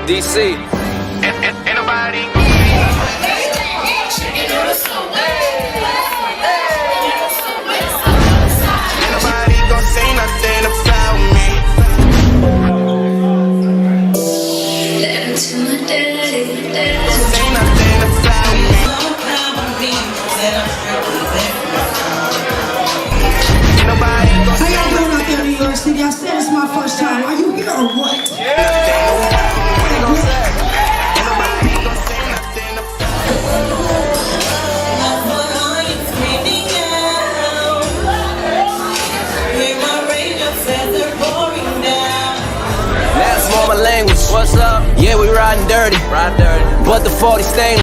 DC. Ain't nobody. Nobody gon' say nothing about me. Letter to my daddy. Say nothing about me. Nobody gon' How say y'all doing out there in New York City? I said it's my first time. Are you here or what? That's more my language. What's up? Yeah, we riding dirty. Ride dirty. But the 40 stain.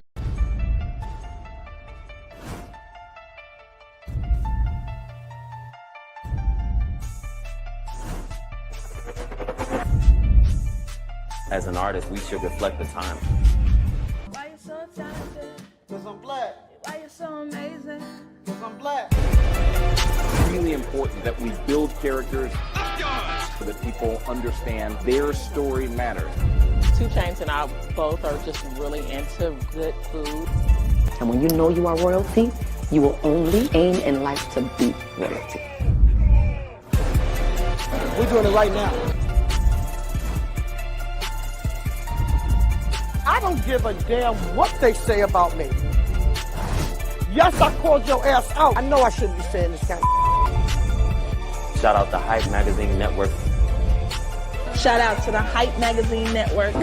As an artist, we should reflect the time. Why you so talented? Cause I'm black. Why you so amazing? Cause I'm black. It's really important that we build characters so that people understand their story matters. 2 Chainz and I both are just really into good food. And when you know you are royalty, you will only aim in life to be royalty. We're doing it right now. I don't give a damn what they say about me. Yes, I called your ass out. I know I shouldn't be saying this kind of. Shout out to Hype Magazine Network. Shout out to the Hype Magazine Network.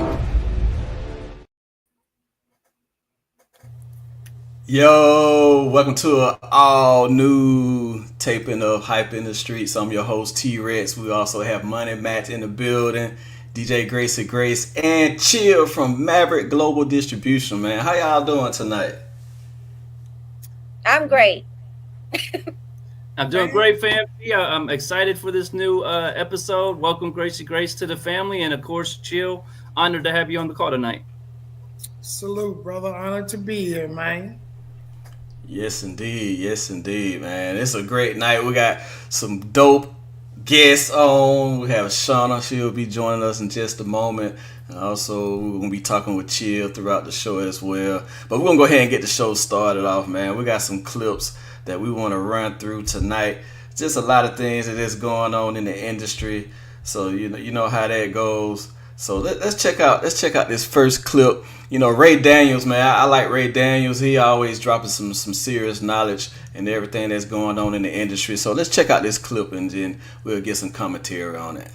Yo, welcome to an all new taping of Hype in the Streets. I'm your host, Tee Recx. We also have Money Matt in the building, DJ Graci Grace, and Chill from Maverick Global Distribution, man. How y'all doing tonight? I'm great. I'm doing great, family. I'm excited for this new episode. Welcome, Graci Grace, to the family. And, of course, Chill, honored to have you on the call tonight. Salute, brother. Honored to be here, man. Yes, indeed. Yes, indeed, man. It's a great night. We got some dope guests on. We have Shawnna. She'll be joining us in just a moment. And also, we're going to be talking with Chill throughout the show as well. But we're going to go ahead and get the show started off, man. We got some clips that we want to run through tonight. Just a lot of things that is going on in the industry. So, you know how that goes. So let's check out this first clip. You know, Ray Daniels, man. I like Ray Daniels. He always dropping some serious knowledge and everything that's going on in the industry. So let's check out this clip and then we'll get some commentary on it.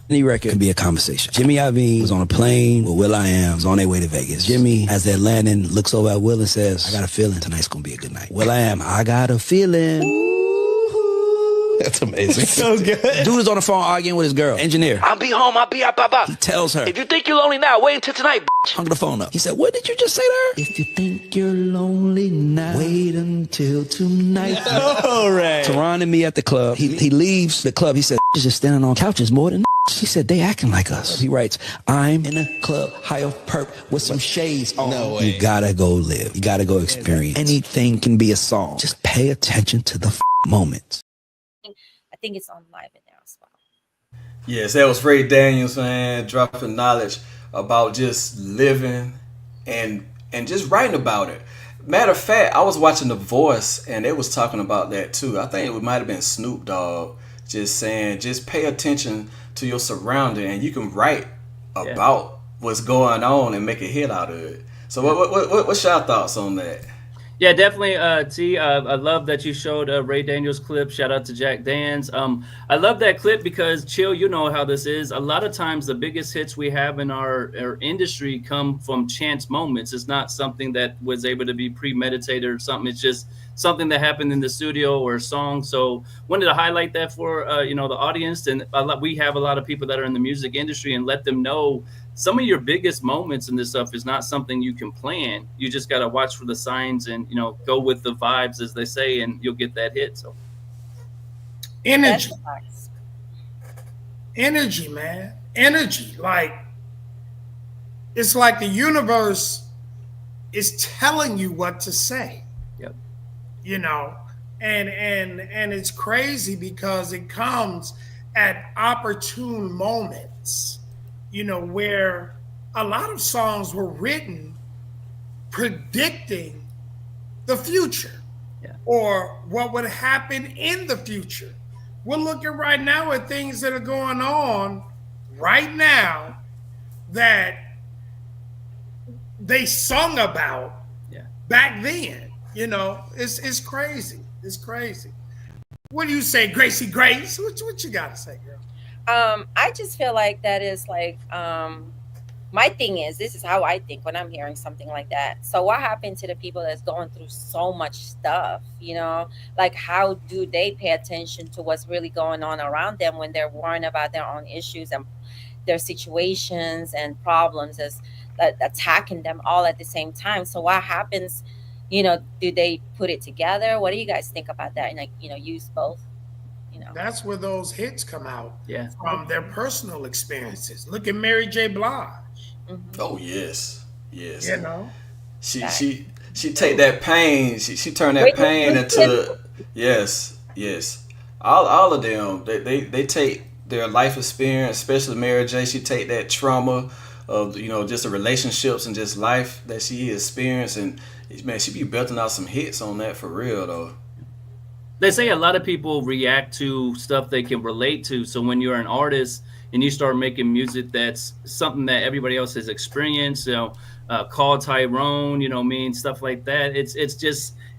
Any record can be a conversation. Jimmy Iovine was on a plane with Will.i.am, was on their way to Vegas. Jimmy, as they're landing, looks over at Will and says, I got a feeling tonight's gonna be a good night. Will.i.am, I got a feeling. That's amazing. So good. Dude is on the phone arguing with his girl. Engineer. I'll be home. I'll be up. He tells her, if you think you're lonely now, wait until tonight, bitch. Hung the phone up. He said, what did you just say to her? If you think you're lonely now, wait until tonight. All right. Teron and me at the club. He leaves the club. He said, just standing on couches more than She said, they acting like us. He writes, I'm in a club, high off perp, with some shades on. No way. You gotta go live. You gotta go experience. Anything can be a song. Just pay attention to the moments. I think it's on live in there as well. Yes, that was Ray Daniels, man, dropping knowledge about just living and just writing about it. Matter of fact, I was watching The Voice and they was talking about that too. I think it might have been Snoop Dogg just saying, just pay attention to your surrounding and you can write about what's going on and make a hit out of it. So what's your thoughts on that? Yeah, definitely, T. I love that you showed Ray Daniels' clip. Shout out to Jack Dans. I love that clip because, Chill, you know how this is. A lot of times the biggest hits we have in our industry come from chance moments. It's not something that was able to be premeditated or something. It's just something that happened in the studio or a song. So wanted to highlight that for, the audience. And we have a lot of people that are in the music industry and let them know some of your biggest moments in this stuff is not something you can plan. You just got to watch for the signs and, go with the vibes, as they say, and you'll get that hit. So energy, man, energy. Like, it's like the universe is telling you what to say. Yep. And it's crazy because it comes at opportune moments. Where a lot of songs were written predicting the future or what would happen in the future. We're looking right now at things that are going on right now that they sung about back then. You know, it's crazy. It's crazy. What do you say, Graci Grace? What you got to say, girl? I just feel like that is like, my thing is, this is how I think when I'm hearing something like that. So what happened to the people that's going through so much stuff, you know? Like, how do they pay attention to what's really going on around them when they're worrying about their own issues and their situations and problems as attacking them all at the same time? So what happens, you know, do they put it together? What do you guys think about that? And like, you know, use both? You know, that's where those hits come out from their personal experiences. Look at Mary J. Blige. Oh yes, yes. You know, she take that pain. She turn that pain into yes. All of them. They take their life experience, especially Mary J. She take that trauma of, you know, just the relationships and just life that she experienced, and man, she be belting out some hits on that for real though. They say a lot of people react to stuff they can relate to. So when you're an artist and you start making music that's something that everybody else has experienced, you know, Call Tyrone, you know what I mean, stuff like that, it's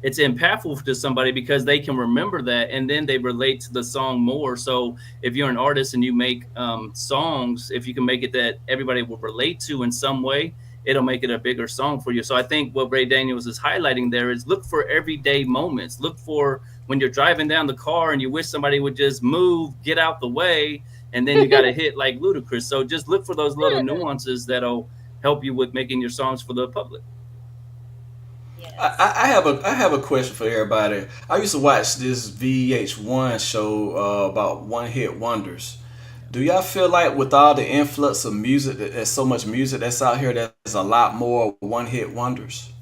impactful to somebody because they can remember that and then they relate to the song more. So if you're an artist and you make songs, if you can make it that everybody will relate to in some way, it'll make it a bigger song for you. So I think what Ray Daniels is highlighting there is look for everyday moments. Look for when you're driving down the car and you wish somebody would just move, get out the way, and then you got a hit like Ludacris. So just look for those little nuances that'll help you with making your songs for the public. I have a question for everybody. I used to watch this VH1 show about one hit wonders. Do y'all feel like with all the influx of music, there's so much music that's out here, there's a lot more one hit wonders?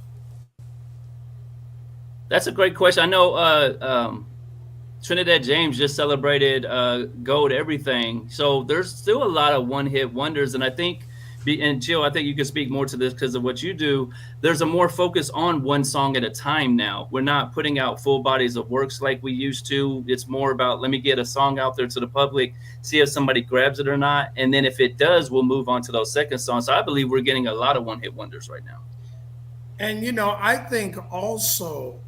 That's a great question. I know Trinidad James just celebrated Gold Everything. So there's still a lot of one hit wonders. And I think, and Jill, I think you can speak more to this because of what you do. There's a more focus on one song at a time now. We're not putting out full bodies of works like we used to. It's more about, let me get a song out there to the public, see if somebody grabs it or not. And then if it does, we'll move on to those second songs. So I believe we're getting a lot of one hit wonders right now. And, you know, I think also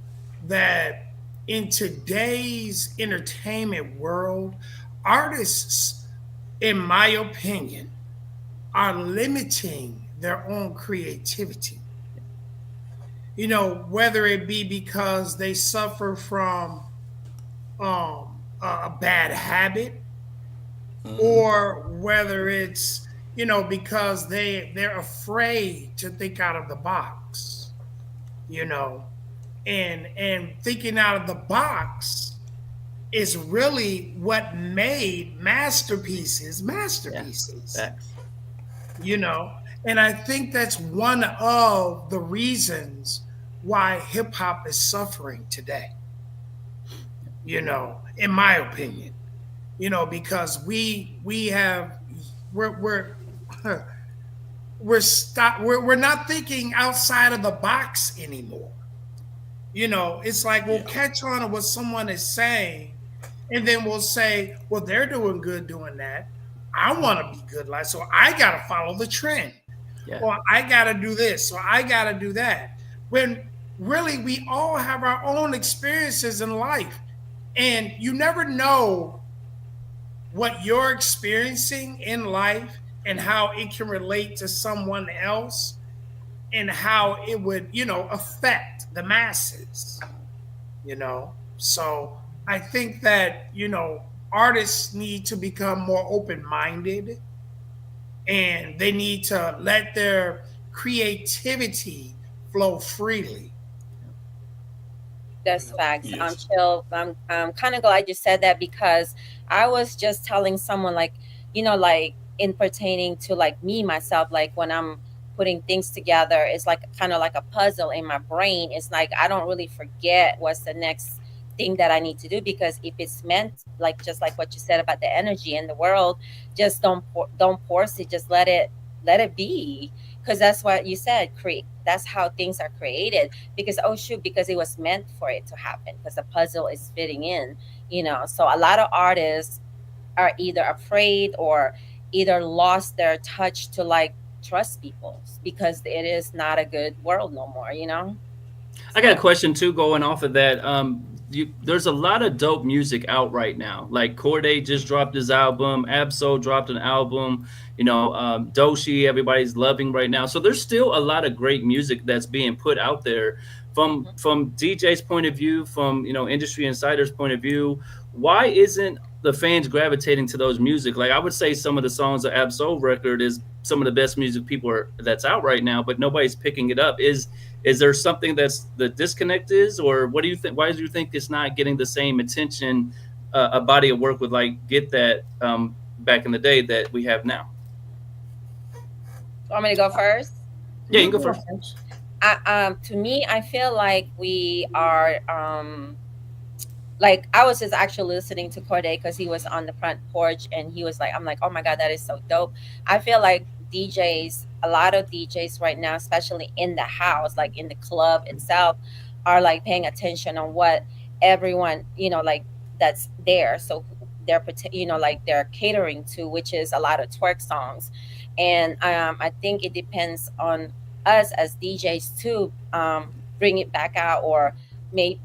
that in today's entertainment world, artists, in my opinion, are limiting their own creativity. You know, whether it be because they suffer from a bad habit, or whether it's, you know, because they're afraid to think out of the box, you know, and thinking out of the box is really what made masterpieces. Yeah. You know, and I think that's one of the reasons why hip hop is suffering today. You know, in my opinion, you know, because we're not thinking outside of the box anymore. You know, it's like we'll catch on to what someone is saying, and then we'll say, well, they're doing good doing that. I want to be good like, so I got to follow the trend. Or I got to do this, or I got to do that. When really we all have our own experiences in life, and you never know what you're experiencing in life and how it can relate to someone else and how it would, you know, affect the masses, you know? So I think that, you know, artists need to become more open-minded, and they need to let their creativity flow freely. That's facts. Chill. I'm kind of glad you said that, because I was just telling someone, like, you know, like in pertaining to like me, myself, like when I'm putting things together, it's like kind of like a puzzle in my brain. It's like I don't really forget what's the next thing that I need to do, because if it's meant, like just like what you said about the energy in the world, just don't force it. Just let it let it be, because that's what you said, create, that's how things are created, because oh shoot, because it was meant for it to happen, because the puzzle is fitting in, you know. So a lot of artists are either afraid or either lost their touch to like trust people, because it is not a good world no more, you know. I got a question too, going off of that. There's a lot of dope music out right now. Like Corday just dropped his album, Absol dropped an album. You know, Doshi, everybody's loving right now. So there's still a lot of great music that's being put out there. From DJ's point of view, from industry insiders' point of view, why isn't the fans gravitating to those music? Like I would say, some of the songs of Absol record is some of the best music that's out right now, but nobody's picking it up. Is there something that's the disconnect is, or what do you think? Why do you think it's not getting the same attention a body of work would like get that back in the day that we have now? Want me to go first? Yeah, you can go first. To me, I feel like we are like, I was just actually listening to Corday because he was on the front porch and he was like, I'm like, oh my God, that is so dope. I feel like DJs, a lot of DJs right now, especially in the house, like in the club itself, are like paying attention on what everyone, like that's there. So they're, like they're catering to, which is a lot of twerk songs. And I think it depends on us as DJs to bring it back out, or maybe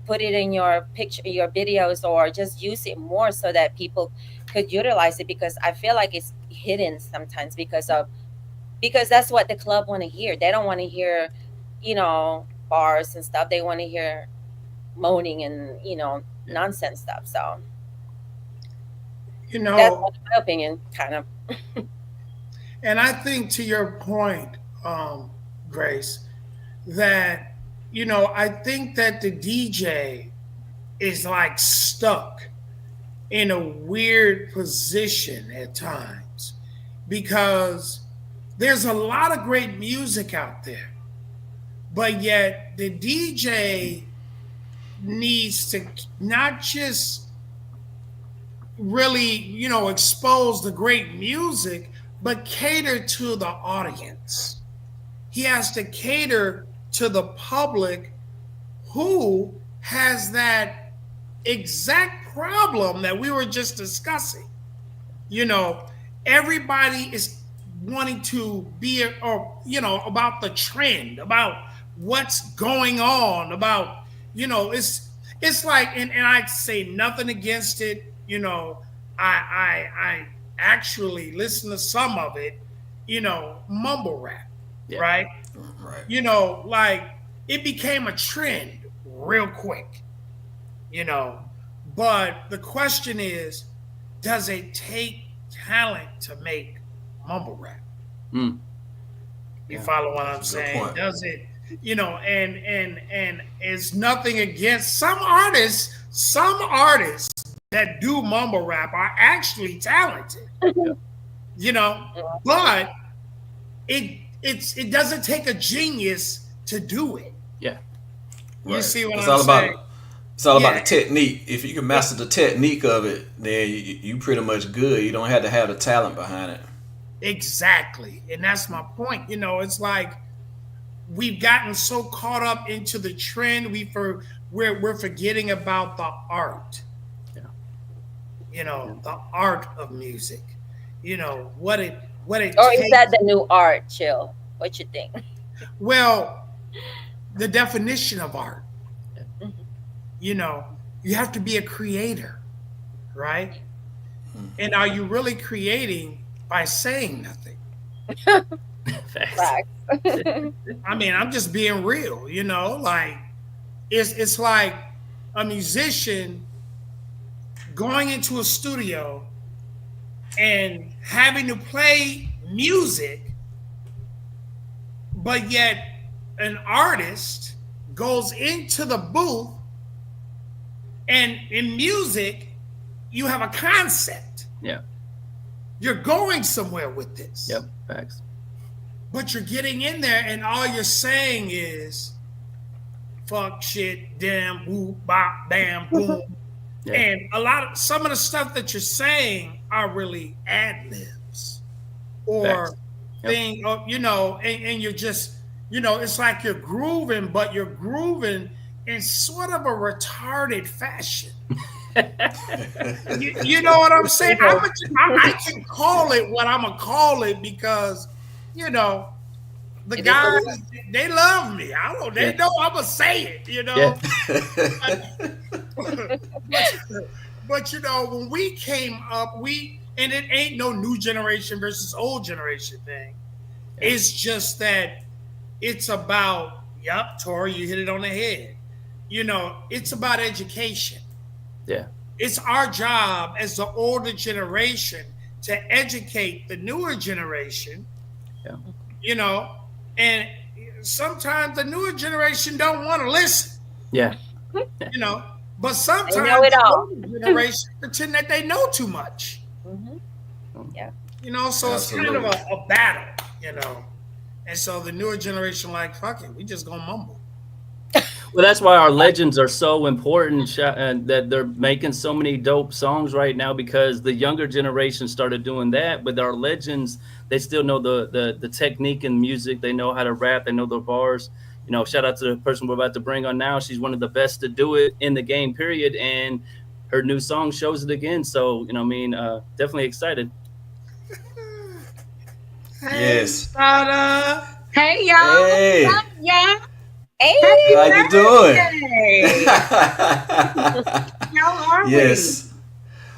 put it in your picture, your videos, or just use it more so that people could utilize it, because I feel like it's hidden sometimes because that's what the club want to hear. They don't want to hear bars and stuff. They want to hear moaning and nonsense stuff. So that's my opinion, kind of. And I think, to your point, Grace, that I think that the DJ is like stuck in a weird position at times, because there's a lot of great music out there, but yet the DJ needs to not just really, expose the great music, but cater to the audience. He has to cater to the public who has that exact problem that we were just discussing. Everybody is wanting to be, about the trend, about what's going on, about, it's like, and I say nothing against it. I actually listen to some of it, mumble rap, right? Right. Like it became a trend real quick, but the question is, does it take talent to make mumble rap? You follow what I'm saying? Does it, and it's nothing against some artists that do mumble rap are actually talented, but it doesn't take a genius to do it. Yeah. You see what it's I'm all saying? About, it's all about the technique. If you can master the technique of it, then you pretty much good. You don't have to have the talent behind it. Exactly. And that's my point. It's like we've gotten so caught up into the trend, we're forgetting about the art. The art of music. What it or takes. Is that the new art? Chill. What you think? Well, the definition of art. You have to be a creator, right? And are you really creating by saying nothing? Facts. I mean, I'm just being real, like it's like a musician going into a studio and having to play music, but yet an artist goes into the booth, and in music you have a concept. Yeah. You're going somewhere with this. Yep. Facts. But you're getting in there and all you're saying is fuck, shit, damn, whoop, bop, bam, boom. Yeah. And some of the stuff that you're saying are really ad libs, or thing of, and you're just, it's like you're grooving, but you're grooving in sort of a retarded fashion. you know what I'm saying? I can call it what I'm gonna call it because, the guys, they love me. They know I'm gonna say it, But when we came up, and it ain't no new generation versus old generation thing. It's just that it's about, Tori, you hit it on the head. It's about education. Yeah. It's our job as the older generation to educate the newer generation. Yeah. And sometimes the newer generation don't want to listen. Yeah. But sometimes they know it all. the older generation pretend that they know too much. Mm-hmm. Yeah. So it's kind of a battle, And so the newer generation like, fuck it, we just gonna mumble. Well, that's why our legends are so important, and that they're making so many dope songs right now, because the younger generation started doing that. But our legends, they still know the technique in music. They know how to rap. They know their bars. Shout out to the person we're about to bring on now. She's one of the best to do it in the game, period. And her new song shows it again. So, definitely excited. Yes. Hey, y'all. Hey. What's up, y'all? Hey, how you doing? How are we? Yes,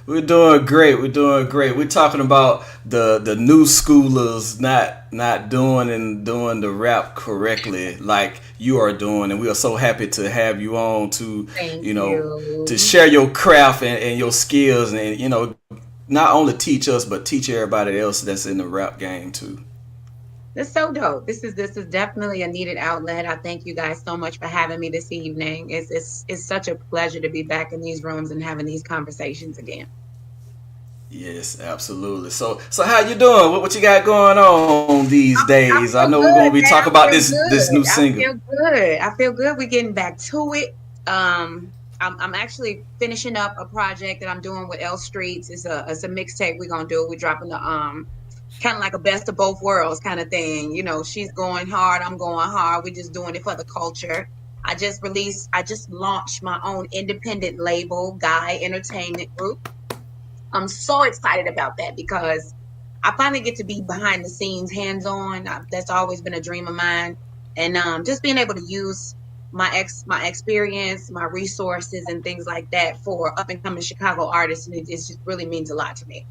we're doing great. We're talking about the new schoolers not doing the rap correctly like you are doing, and we are so happy to have you on to to share your craft and your skills, and not only teach us but teach everybody else that's in the rap game too. That's so dope. This is definitely a needed outlet. I thank you guys so much for having me this evening. It's such a pleasure to be back in these rooms and having these conversations again. Yes, absolutely. So how you doing? What you got going on these days? I know we're going to be talking about this new single. I feel good. We're getting back to it. I'm actually finishing up a project that I'm doing with L Streets. It's a mixtape we're gonna do. We're dropping the kind of like a best of both worlds kind of thing. She's going hard, I'm going hard. We're just doing it for the culture. I just launched my own independent label, Guy Entertainment Group. I'm so excited about that because I finally get to be behind the scenes, hands-on. That's always been a dream of mine. And just being able to use my experience, my resources and things like that for up and coming Chicago artists, and it just really means a lot to me.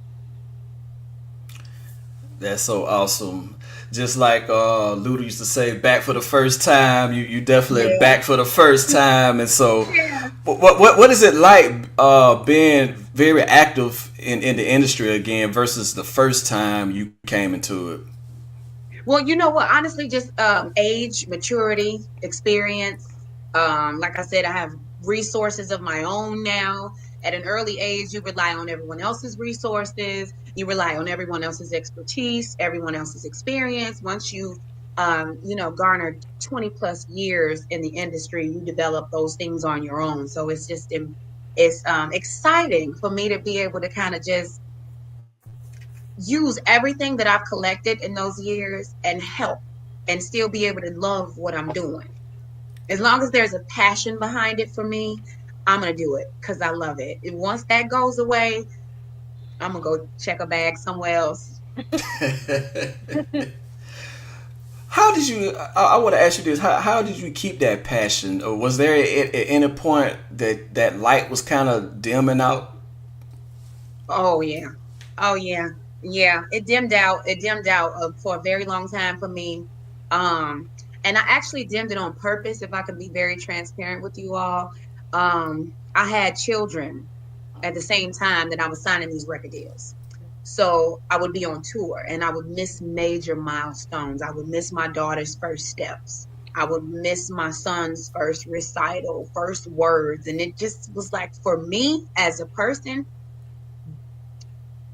That's so awesome. Just like Luda used to say, back for the first time. You definitely back for the first time. And so what is it like being very active in the industry again versus the first time you came into it? Well, you know what? Honestly, just age, maturity, experience. Like I said, I have resources of my own now. At an early age, you rely on everyone else's resources. You rely on everyone else's expertise, everyone else's experience. Once you, garnered 20 plus years in the industry, you develop those things on your own. So it's just, it's exciting for me to be able to kind of just use everything that I've collected in those years and help and still be able to love what I'm doing. As long as there's a passion behind it for me, I'm going to do it because I love it. And once that goes away, I'm going to go check a bag somewhere else. How did you, I want to ask you this, how did you keep that passion? Or was there at any point that light was kind of dimming out? Oh, yeah. Yeah, it dimmed out for a very long time for me. And I actually dimmed it on purpose, if I can be very transparent with you all. I had children at the same time that I was signing these record deals. So I would be on tour and I would miss major milestones. I would miss my daughter's first steps. I would miss my son's first recital, first words. And it just was like, for me as a person,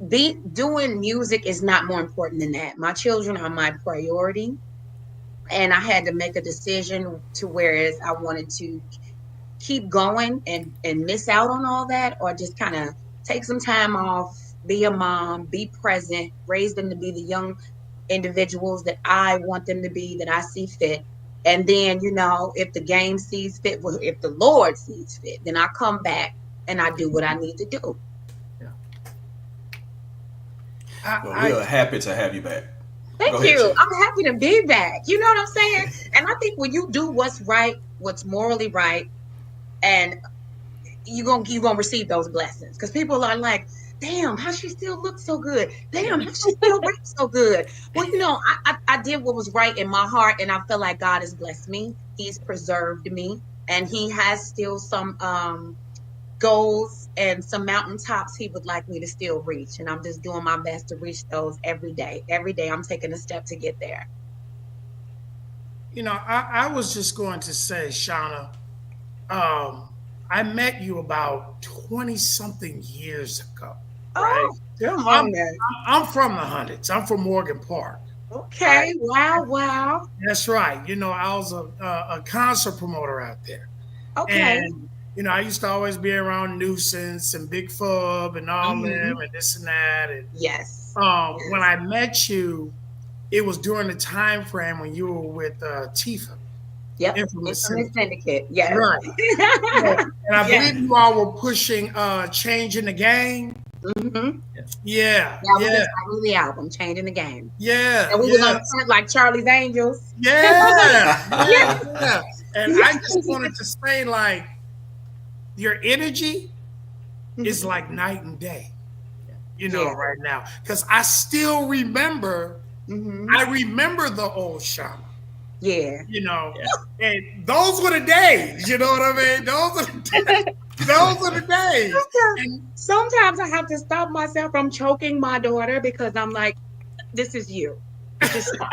doing music is not more important than that. My children are my priority. And I had to make a decision to whereas I wanted to keep going and miss out on all that, or just kind of take some time off, be a mom, be present, raise them to be the young individuals that I want them to be, that I see fit. And then, if the game sees fit, well, if the Lord sees fit, then I come back and I do what I need to do. Well, we are happy to have you back. Thank Go ahead, you. Chief. I'm happy to be back. You know what I'm saying? And I think when you do what's right, what's morally right, and you're gonna receive those blessings. Because people are like, damn, how she still looks so good? Damn, how she still raps so good? Well, I did what was right in my heart, and I feel like God has blessed me. He's preserved me, and He has still some goals and some mountaintops He would like me to still reach. And I'm just doing my best to reach those every day. Every day I'm taking a step to get there. I was just going to say, Shawnna, I met you about 20-something years ago. Right? I'm from the Hundreds. I'm from Morgan Park. Okay. Right? Wow. That's right. I was a concert promoter out there. Okay. And, I used to always be around Nuisance and Big Fub and all them and this and that. And yes. When I met you, it was during the time frame when you were with Tifa. Yep. Infamous Syndicate. Yes. Right. And I believe you all were pushing Changing the Game. Mm-hmm. Yeah. That was the title of the album, Changing the Game. Yeah. And we was on the front like Charlie's Angels. Yeah. Yeah. And I just wanted to say, like, your energy is like night and day, right now. Because I still remember, I remember the old Shawnna. Yeah. And those were the days, you know what I mean? Those are the days. Those are the days. And sometimes I have to stop myself from choking my daughter because I'm like, this is you. Just stop.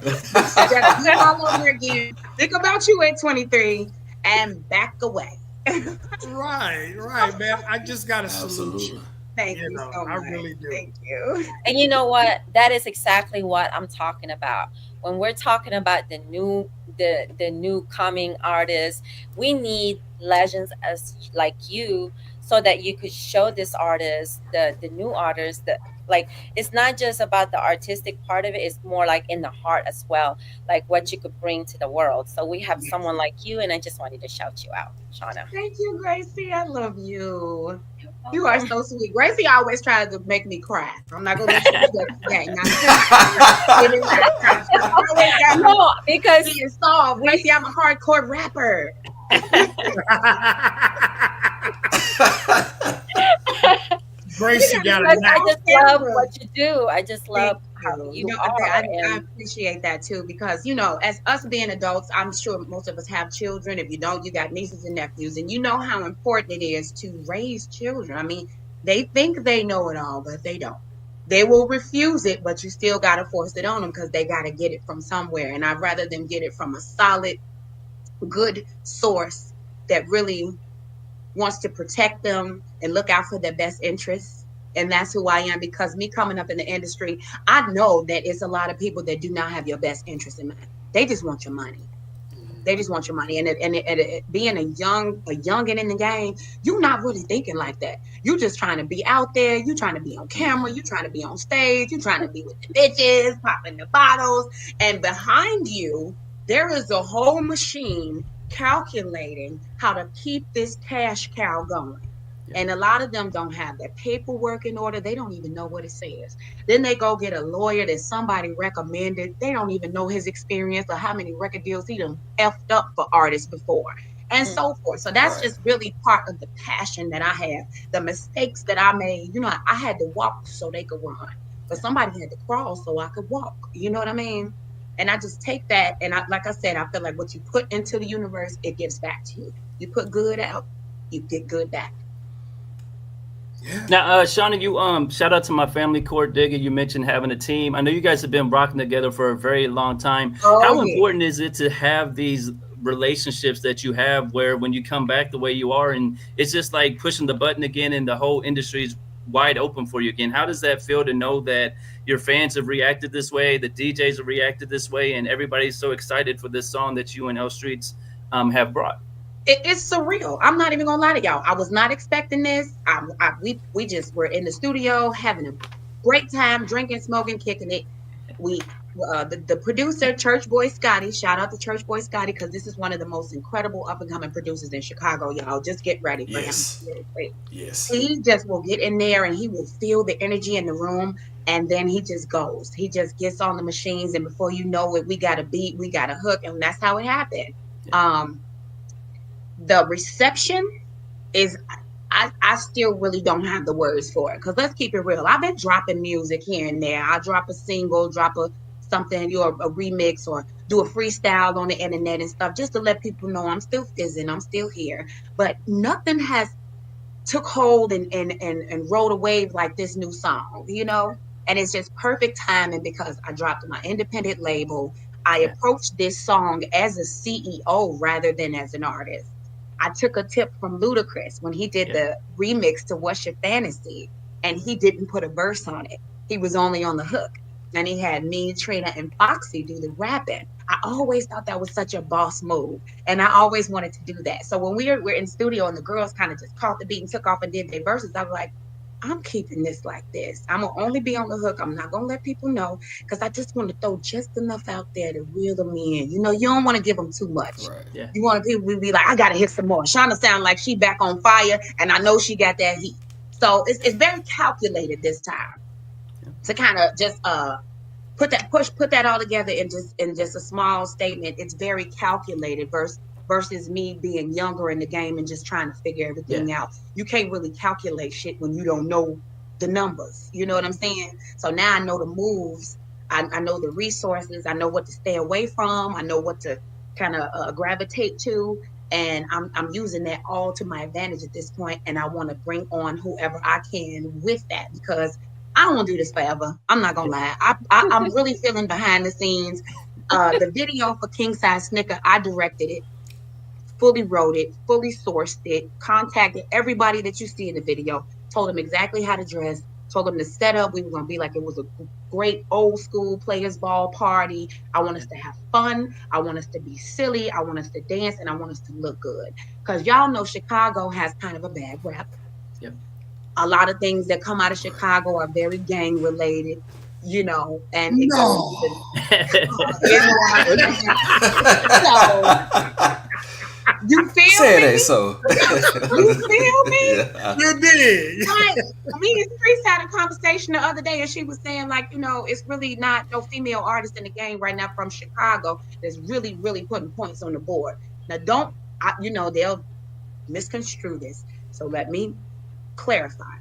Just do all over again. Think about you at 23 and back away. Right, man. I just got a solution. Thank you so much. I really do. Thank you. And you know what? That is exactly what I'm talking about. When we're talking about the new coming artists, we need legends like you, so that you could show this artist, the new artists, that like it's not just about the artistic part of it, it's more like in the heart as well, like what you could bring to the world. So we have someone like you, and I just wanted to shout you out, Shawnna. Thank you, Gracie. I love you. You are so sweet. Gracie always tries to make me cry. I'm not gonna let you do that. No, because being soft. Gracie, I'm a hardcore rapper. Gracie got I just love what you do. I just love how you are. I appreciate that too, because as us being adults, I'm sure most of us have children. If you don't, you got nieces and nephews, and you know how important it is to raise children. I mean, they think they know it all, but they don't. They will refuse it, but you still got to force it on them because they got to get it from somewhere. And I'd rather them get it from a solid, good source that really wants to protect them and look out for their best interests. And that's who I am, because me coming up in the industry, I know that it's a lot of people that do not have your best interest in mind. They just want your money. They just want your money. And being a youngin' in the game, you're not really thinking like that. You're just trying to be out there. You're trying to be on camera. You're trying to be on stage. You're trying to be with the bitches, popping the bottles. And behind you, there is a whole machine calculating how to keep this cash cow going. And a lot of them don't have their paperwork in order. They don't even know what it says. Then they go get a lawyer that somebody recommended. They don't even know his experience or how many record deals he done effed up for artists before, and so forth. So that's just really part of the passion that I have. The mistakes that I made, I had to walk so they could run, but somebody had to crawl so I could walk. You know what I mean? And I just take that, and like I said, I feel like what you put into the universe, it gives back to you. You put good out, you get good back. Now, Shawnna, you shout out to my family, Court Digger. You mentioned having a team. I know you guys have been rocking together for a very long time. How important is it to have these relationships that you have, where when you come back the way you are, and it's just like pushing the button again, and the whole industry is wide open for you again? How does that feel to know that your fans have reacted this way, the DJs have reacted this way, and everybody's so excited for this song that you and L Streets have brought? It's surreal. I'm not even gonna lie to y'all. I was not expecting this. We just were in the studio having a great time, drinking, smoking, kicking it. The producer, Church Boy Scotty, shout out to Church Boy Scotty, because this is one of the most incredible up and coming producers in Chicago, y'all. Just get ready for him. Yes. He just will get in there and he will feel the energy in the room, and then he just goes. He just gets on the machines, and before you know it, we got a beat, we got a hook, and that's how it happened. The reception is, I still really don't have the words for it, because let's keep it real. I've been dropping music here and there. I drop a single, drop something, or a remix, or do a freestyle on the internet and stuff, just to let people know I'm still fizzing, I'm still here. But nothing has took hold and rode a wave like this new song, you know? And it's just perfect timing because I dropped my independent label. I approached this song as a CEO rather than as an artist. I took a tip from Ludacris when he did the remix to What's Your Fantasy, and he didn't put a verse on it. He was only on the hook. And he had me, Trina, and Foxy do the rapping. I always thought that was such a boss move, and I always wanted to do that. So when we're in studio and the girls kind of just caught the beat and took off and did their verses, I was like, I'm keeping this like this. I'm going to only be on the hook. I'm not going to let people know, because I just want to throw just enough out there to reel them in. You know, you don't want to give them too much. Right. Yeah. You want people to be like, I got to hit some more. Shawnna sound like she back on fire, and I know she got that heat. So it's very calculated this time to kind of just put that all together in just a small statement. It's very calculated versus me being younger in the game and just trying to figure everything out. You can't really calculate shit when you don't know the numbers. You know what I'm saying? So now I know the moves. I know the resources. I know what to stay away from. I know what to kind of gravitate to. And I'm using that all to my advantage at this point. And I want to bring on whoever I can with that, because I don't want to do this forever. I'm not gonna lie. I'm really feeling behind the scenes. The video for King Size Snicker, I directed it, fully wrote it, fully sourced it, contacted everybody that you see in the video, told them exactly how to dress, told them the setup. We were gonna be like it was a great old school players ball party. I want us to have fun. I want us to be silly. I want us to dance, and I want us to look good. Because y'all know Chicago has kind of a bad rap. Yep. A lot of things that come out of Chicago are very gang related, you know, and No. you know so you feel Say me? it ain't so. You feel me? Yeah. You did. Right. Me and Grace had a conversation the other day, and she was saying, like, you know, it's really not no female artist in the game right now from Chicago that's really, really putting points on the board. Now, they'll misconstrue this. So let me clarify.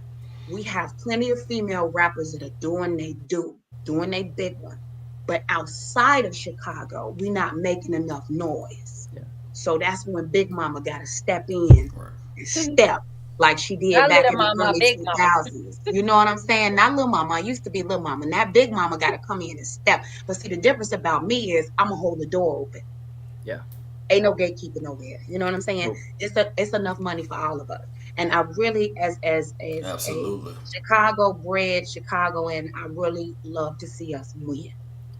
We have plenty of female rappers that are doing they big one. But outside of Chicago, we're not making enough noise. Yeah. So that's when Big Mama got to step in and step like she did Not back Little in Mama, the early Big 2000s. You know what I'm saying? Not Little Mama. I used to be Little Mama. Now Big Mama got to come in and step. But see, the difference about me is I'm going to hold the door open. Yeah. Ain't no gatekeeping over here. You know what I'm saying? Nope. It's enough money for all of us. And I really, as Absolutely. a Chicago bred Chicagoan, I really love to see us win.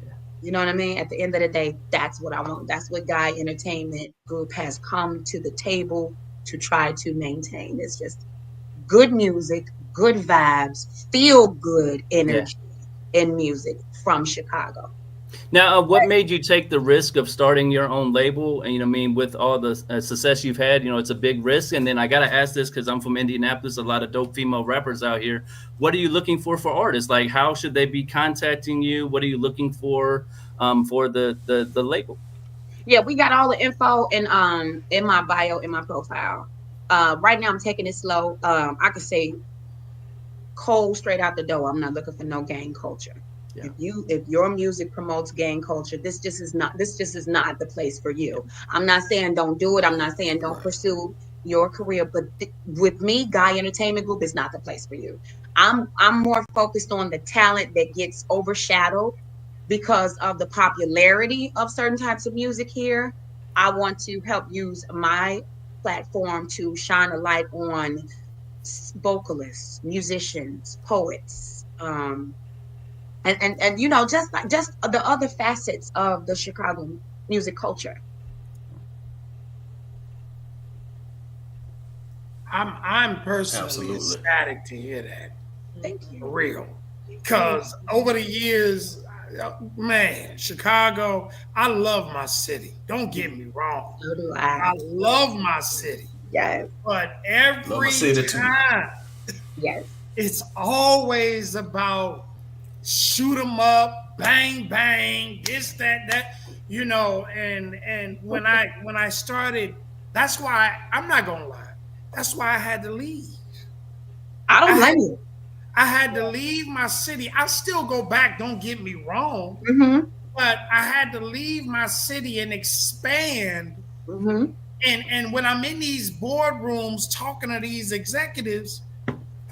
Yeah. You know what I mean? At the end of the day, that's what I want. That's what Guy Entertainment Group has come to the table to try to maintain. It's just good music, good vibes, feel good energy in music from Chicago. Now, what made you take the risk of starting your own label? And, you know, I mean, with all the success you've had, you know, it's a big risk. And then I got to ask this because I'm from Indianapolis, a lot of dope female rappers out here. What are you looking for artists? Like, how should they be contacting you? What are you looking for the label? Yeah, we got all the info in my bio, in my profile. Right now, I'm taking it slow. I could say cold straight out the door. I'm not looking for no gang culture. Yeah. If your music promotes gang culture, this just is not the place for you. I'm not saying don't do it. I'm not saying don't pursue your career, but with me, Guy Entertainment Group is not the place for you. I'm more focused on the talent that gets overshadowed because of the popularity of certain types of music here. I want to help use my platform to shine a light on vocalists, musicians, poets, and you know, just the other facets of the Chicago music culture. I'm personally ecstatic to hear that. Thank you. For real. Because over the years, Man, Chicago, I love my city. Don't get me wrong. So do I I. love my city. Yes. But Love my every city too. time Yes. it's always about shoot 'em up, bang bang, this that, and when I started, that's why I'm not gonna lie. That's why I had to leave. I don't I had, blame you. I had to leave my city. I still go back, don't get me wrong, Mm-hmm. but I had to leave my city and expand. Mm-hmm. And when I'm in these boardrooms talking to these executives,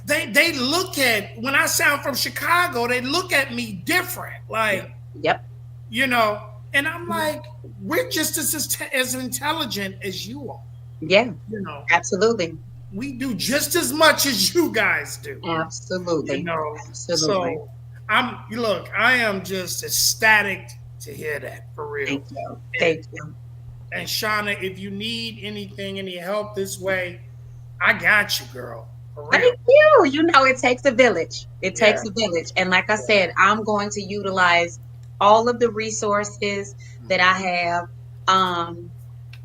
they look at, when I sound from Chicago, they look at me different. Like, Yep. And I'm like, we're just as intelligent as you are. Yeah. Absolutely. We do just as much as you guys do. Absolutely. Absolutely. So I am just ecstatic to hear that, for real. Thank you. Thank you. And Shawnna, if you need anything, any help this way, I got you, girl. For real. Thank you. It takes a village. It takes a village. And like I said, I'm going to utilize all of the resources that I have.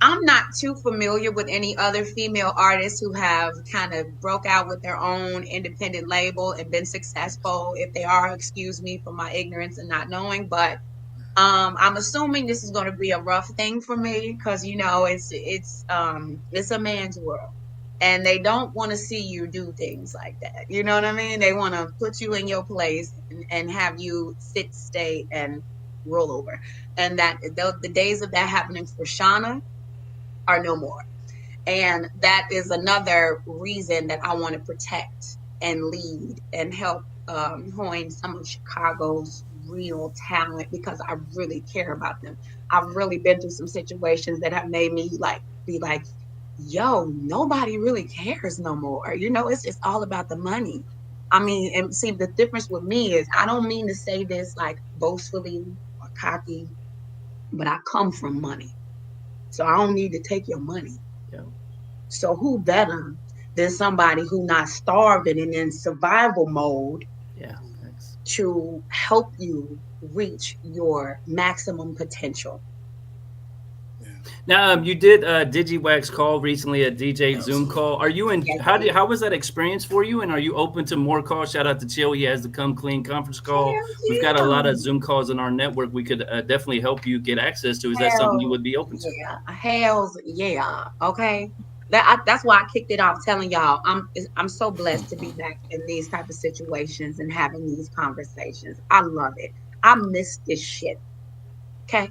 I'm not too familiar with any other female artists who have kind of broke out with their own independent label and been successful. If they are, excuse me for my ignorance and not knowing, but I'm assuming this is going to be a rough thing for me because it's a man's world, and they don't want to see you do things like that. You know what I mean? They want to put you in your place and have you sit, stay, and roll over. And that the days of that happening for Shawnna are no more. And that is another reason that I want to protect and lead and help hone some of Chicago's real talent, because I really care about them. I've really been through some situations that have made me be like, yo, nobody really cares no more. It's just all about the money. I mean, and see, the difference with me is, I don't mean to say this like boastfully or cocky, but I come from money. So I don't need to take your money. Yeah. So who better than somebody who not starving and in survival mode to help you reach your maximum potential? Now, you did a DigiWax call recently, a DJ Zoom call. Are you in? How was that experience for you? And are you open to more calls? Shout out to Chill. He has the Come Clean conference call. We've got a lot of Zoom calls in our network. We could definitely help you get access to. Is that something you would be open to? Yeah, hells yeah. Okay. That's why I kicked it off telling y'all I'm so blessed to be back in these type of situations and having these conversations. I love it. I miss this shit. Okay.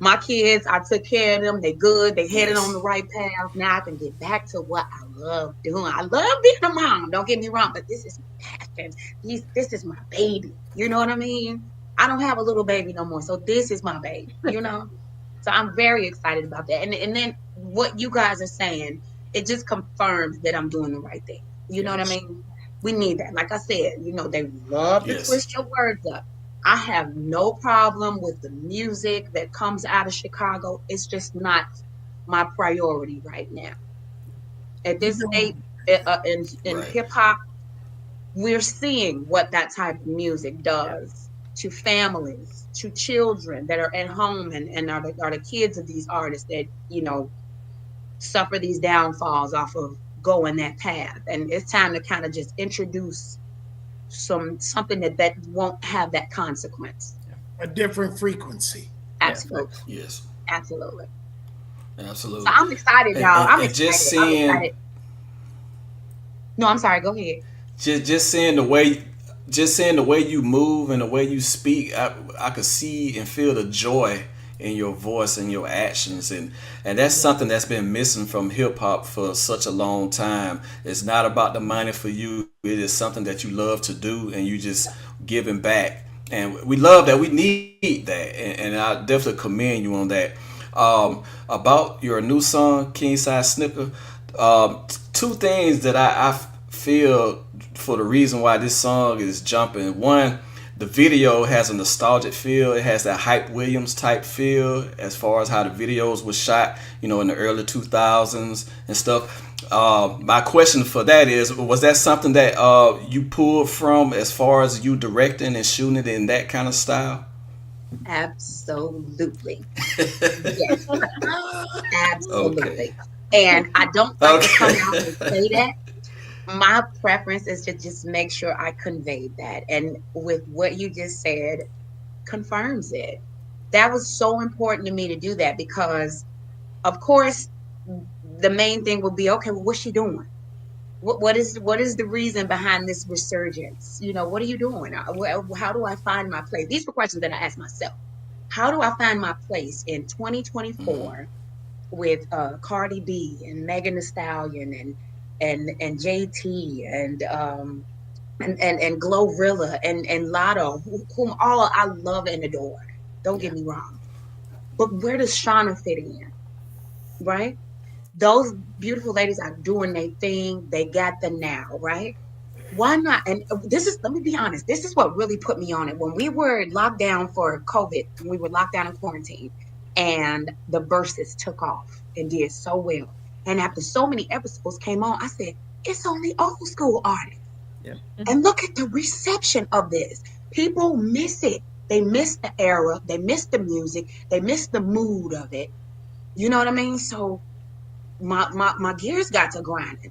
My kids, I took care of them. They good. They headed on the right path. Now I can get back to what I love doing. I love being a mom. Don't get me wrong, but this is my passion. This is my baby. You know what I mean? I don't have a little baby no more, so this is my baby. So I'm very excited about that. And then what you guys are saying, it just confirms that I'm doing the right thing. You know what I mean? We need that. Like I said, they love to twist your words up. I have no problem with the music that comes out of Chicago. It's just not my priority right now. At this state in hip hop, we're seeing what that type of music does to families, to children that are at home and are the kids of these artists that, suffer these downfalls off of going that path. And it's time to kind of just introduce something that won't have that consequence. A different frequency. Absolutely. Yes. Absolutely. Absolutely. So I'm excited, y'all. I'm excited. Just seeing. I'm excited. No, I'm sorry. Go ahead. Just seeing the way you move and the way you speak, I could see and feel the joy in your voice and your actions, and that's something that's been missing from hip hop for such a long time. It's not about the money for you. It is something that you love to do, and you just giving back. And we love that. We need that, and I definitely commend you on that. About your new song, King Size Snipper, two things that I feel for the reason why this song is jumping. One, the video has a nostalgic feel. It has that Hype Williams type feel as far as how the videos were shot, in the early 2000s and stuff. My question for that is, was that something that you pulled from as far as you directing and shooting it in that kind of style? Absolutely. Yes. Absolutely. Okay. And I don't like to come Okay. out and say that. My preference is to just make sure I conveyed that. And with what you just said, confirms it. That was so important to me to do that because, of course, the main thing would be, okay, well, what's she doing? What is the reason behind this resurgence? You know, what are you doing? How do I find my place? These were questions that I asked myself. How do I find my place in 2024 with Cardi B and Megan Thee Stallion and JT and Glorilla and Lotto, whom all I love and adore. Don't get me wrong. But where does Shawnna fit in? Right? Those beautiful ladies are doing their thing. They got the now, right? Why not? And let me be honest, this is what really put me on it. When we were locked down for COVID, we were locked down in quarantine, and the Verses took off and did so well. And after so many episodes came on, I said, it's only old school artists. Yeah. And look at the reception of this. People miss it. They miss the era. They miss the music. They miss the mood of it. You know what I mean? So my gears got to grinding.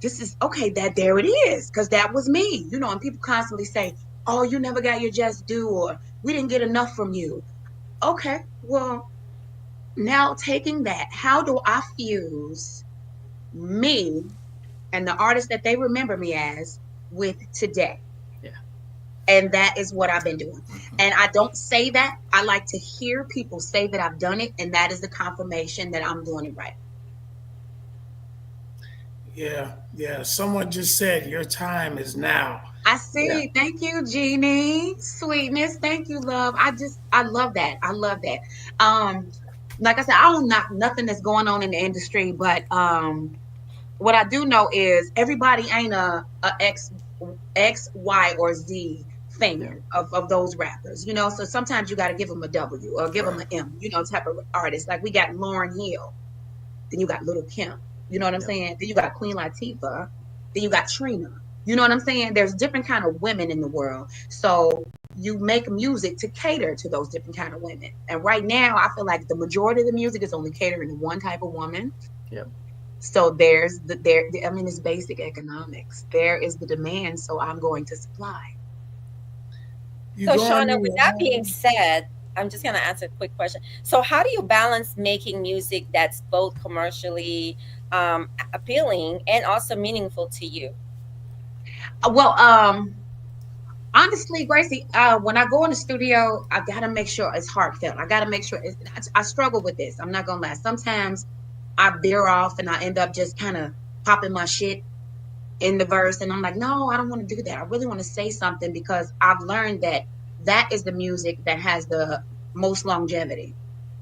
This is okay, that there it is, because that was me, you know. And people constantly say, oh, you never got your just due, or we didn't get enough from you. Okay, well, now taking that, how do I fuse me and the artist that they remember me as with today? Yeah. And that is what I've been doing. And I don't say that. I like to hear people say that I've done it, and that is the confirmation that I'm doing it right. Yeah. Someone just said your time is now. I see. Yeah. Thank you, Jeannie. Sweetness. Thank you, love. I love that. I love that. Like I said, I don't knock nothing that's going on in the industry, but what I do know is everybody ain't a X, Y, or Z fan of those rappers, you know. So sometimes you got to give them a W or give them an M, you know, type of artist. Like we got Lauryn Hill, then you got Lil' Kim. You know what I'm saying? Then you got Queen Latifah. Then you got Trina. You know what I'm saying? There's different kind of women in the world. So you make music to cater to those different kind of women. And right now, I feel like the majority of the music is only catering to one type of woman. Yep. So it's basic economics. There is the demand, so I'm going to supply. So Shawnna, with that being said, I'm just going to answer a quick question. So how do you balance making music that's both commercially appealing and also meaningful to you? Well, honestly, Gracie, when I go in the studio, I got to make sure it's heartfelt. I got to make sure I struggle with this. I'm not going to lie. Sometimes I veer off and I end up just kind of popping my shit in the verse. And I'm like, no, I don't want to do that. I really want to say something because I've learned that is the music that has the most longevity.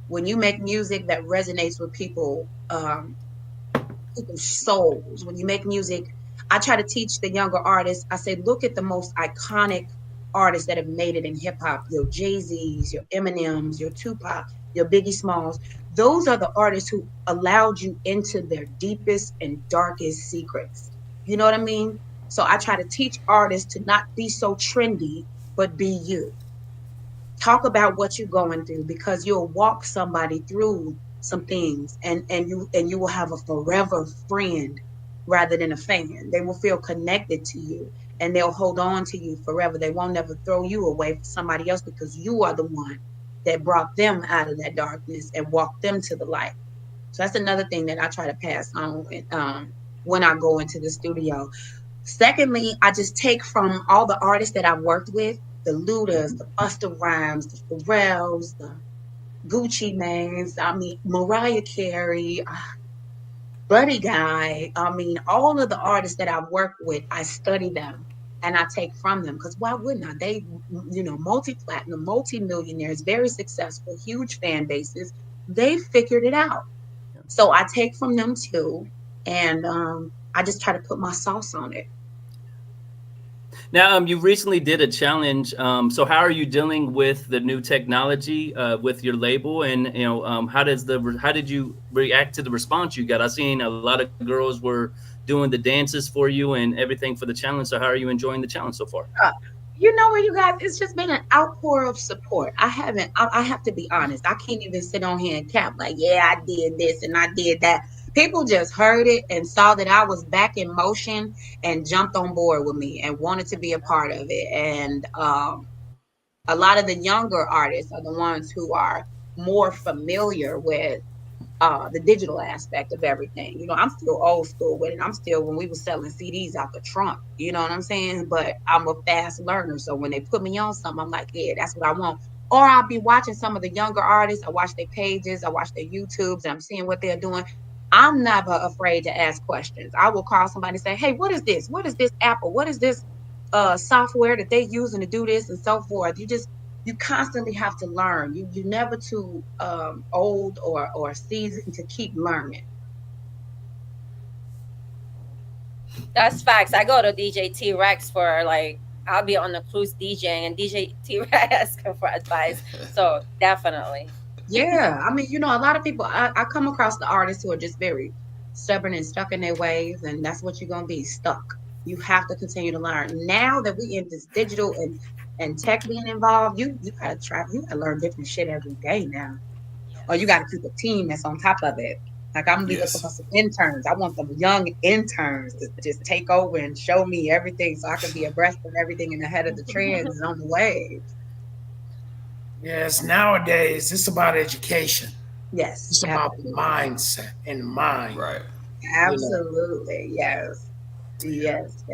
When you make music that resonates with people's souls, when you make music, I try to teach the younger artists. I say, look at the most iconic artists that have made it in hip hop. Your Jay-Z's, your Eminems, your Tupac, your Biggie Smalls. Those are the artists who allowed you into their deepest and darkest secrets. You know what I mean? So I try to teach artists to not be so trendy, but be you. Talk about what you're going through, because you'll walk somebody through some things, and you will have a forever friend rather than a fan. They will feel connected to you, and they'll hold on to you forever. They won't never throw you away for somebody else, because you are the one that brought them out of that darkness and walked them to the light. So that's another thing that I try to pass on when I go into the studio. Secondly, I just take from all the artists that I've worked with, the Ludas, the Busta Rhymes, the Pharrells, the Gucci Manes, Mariah Carey, Buddy Guy. All of the artists that I've worked with, I study them and I take from them, because why wouldn't I? They, multi-platinum, multi-millionaires, very successful, huge fan bases. They figured it out. So I take from them too, and I just try to put my sauce on it. Now, you recently did a challenge. So how are you dealing with the new technology with your label? And, how did you react to the response you got? I've seen a lot of girls were doing the dances for you and everything for the challenge. So how are you enjoying the challenge so far? You know what, you guys? It's just been an outpour of support. I haven't. I have to be honest. I can't even sit on here and cap like, yeah, I did this and I did that. People just heard it and saw that I was back in motion and jumped on board with me and wanted to be a part of it. And a lot of the younger artists are the ones who are more familiar with the digital aspect of everything. You know, I'm still old school with it. I'm still when we were selling CDs out the trunk, you know what I'm saying? But I'm a fast learner. So when they put me on something, I'm like, yeah, that's what I want. Or I'll be watching some of the younger artists. I watch their pages, I watch their YouTubes, and I'm seeing what they're doing. I'm never afraid to ask questions. I will call somebody and say, hey, what is this? What is this Apple? What is this software that they're using to do this and so forth? You constantly have to learn. You never too old or seasoned to keep learning. That's facts. I go to DJ Tee Recx for like, I'll be on the cruise DJing and DJ Tee Recx asking for advice. So definitely. Yeah, I mean, you know, a lot of people, I come across the artists who are just very stubborn and stuck in their ways, and that's what you're gonna be, stuck. You have to continue to learn. Now that we in this digital and tech being involved, you gotta learn different shit every day now. Or you gotta keep a team that's on top of it. Like I'm gonna be looking for some interns. I want some young interns to just take over and show me everything so I can be abreast of everything and ahead of the trends and on the wave. Yes, nowadays it's about education. Yes. It's about mindset and mind. Right. Absolutely. Yes. Yes.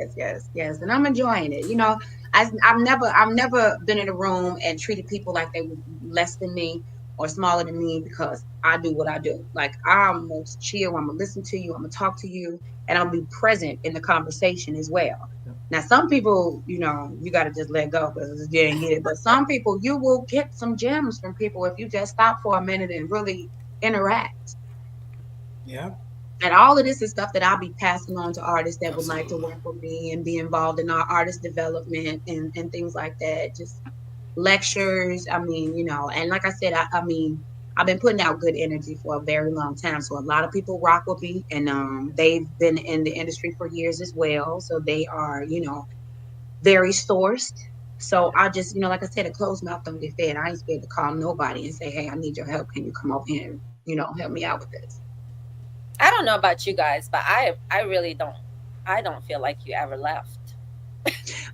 And I'm enjoying it. You know, I've never been in a room and treated people like they were less than me or smaller than me because I do what I do. Like I'm most chill. I'm gonna listen to you. I'm gonna talk to you, and I'll be present in the conversation as well. Now, some people, you know, you got to just let go because you didn't get it. But some people, you will get some gems from people if you just stop for a minute and really interact. Yeah. And all of this is stuff that I'll be passing on to artists that would like to work with me and be involved in our artist development and things like that. Just lectures. I mean, you know, and like I said, I mean, I've been putting out good energy for a very long time. So a lot of people rock with me, and they've been in the industry for years as well. So they are, you know, very sourced. So I just, you know, like I said, a closed mouth don't get fed. I ain't scared to call nobody and say, hey, I need your help. Can you come over here and, you know, help me out with this? I don't know about you guys, but I really don't. I don't feel like you ever left.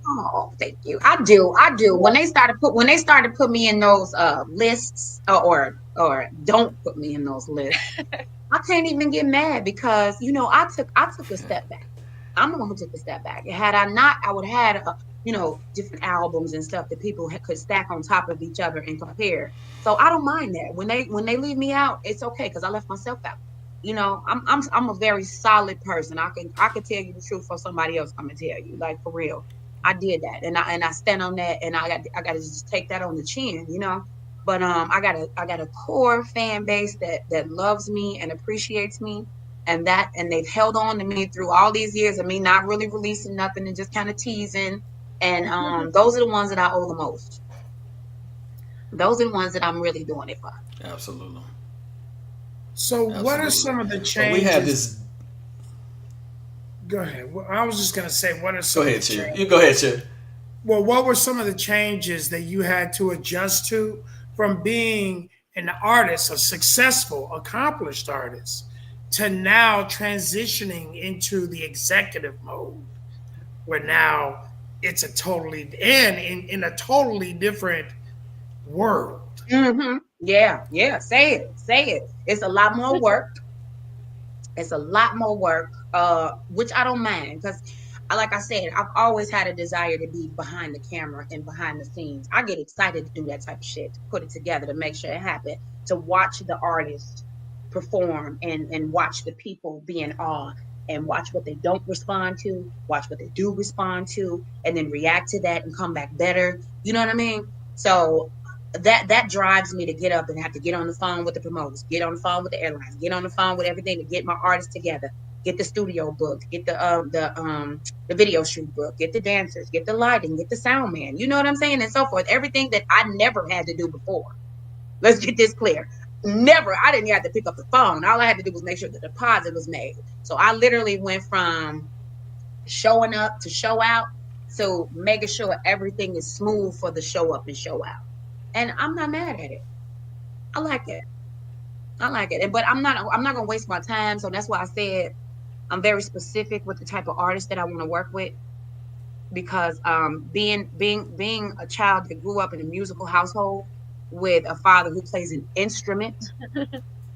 Oh, thank you. I do. When they started put me in those lists or don't put me in those lists, I can't even get mad because, you know, I took a step back. I'm the one who took a step back. Had I not, I would have had you know, different albums and stuff that people could stack on top of each other and compare. So I don't mind that. When they leave me out, it's okay because I left myself out. You know, I'm a very solid person. I can tell you the truth for somebody else. I'm gonna tell you, like, for real. I did that, and I stand on that, and I got to just take that on the chin, you know. But I got a core fan base that loves me and appreciates me, and they've held on to me through all these years of me not really releasing nothing and just kind of teasing. And those are the ones that I owe the most. Those are the ones that I'm really doing it for. Absolutely. So what are some of the changes? We have this. Go ahead. Well, I was just going to say, what are some Go ahead, of the Chip. You go ahead, Chip. Well, what were some of the changes that you had to adjust to from being an artist, a successful, accomplished artist, to now transitioning into the executive mode, where now it's a totally in a totally different world? Mm-hmm. Yeah. Say it. It's a lot more work. It's a lot more work, which I don't mind because, like I said, I've always had a desire to be behind the camera and behind the scenes. I get excited to do that type of shit, to put it together, to make sure it happens, to watch the artists perform and watch the people be in awe and watch what they don't respond to, watch what they do respond to, and then react to that and come back better. You know what I mean? So that drives me to get up and have to get on the phone with the promoters, get on the phone with the airlines, get on the phone with everything to get my artists together, get the studio booked, get the video shoot booked, get the dancers, get the lighting, get the sound man, you know what I'm saying, and so forth. Everything that I never had to do before. Let's get this clear. I didn't have to pick up the phone. All I had to do was make sure the deposit was made. So I literally went from showing up to show out to making sure everything is smooth for the show up and show out. And I'm not mad at it. I like it. But I'm not gonna waste my time. So that's why I said I'm very specific with the type of artist that I want to work with, because being a child that grew up in a musical household with a father who plays an instrument,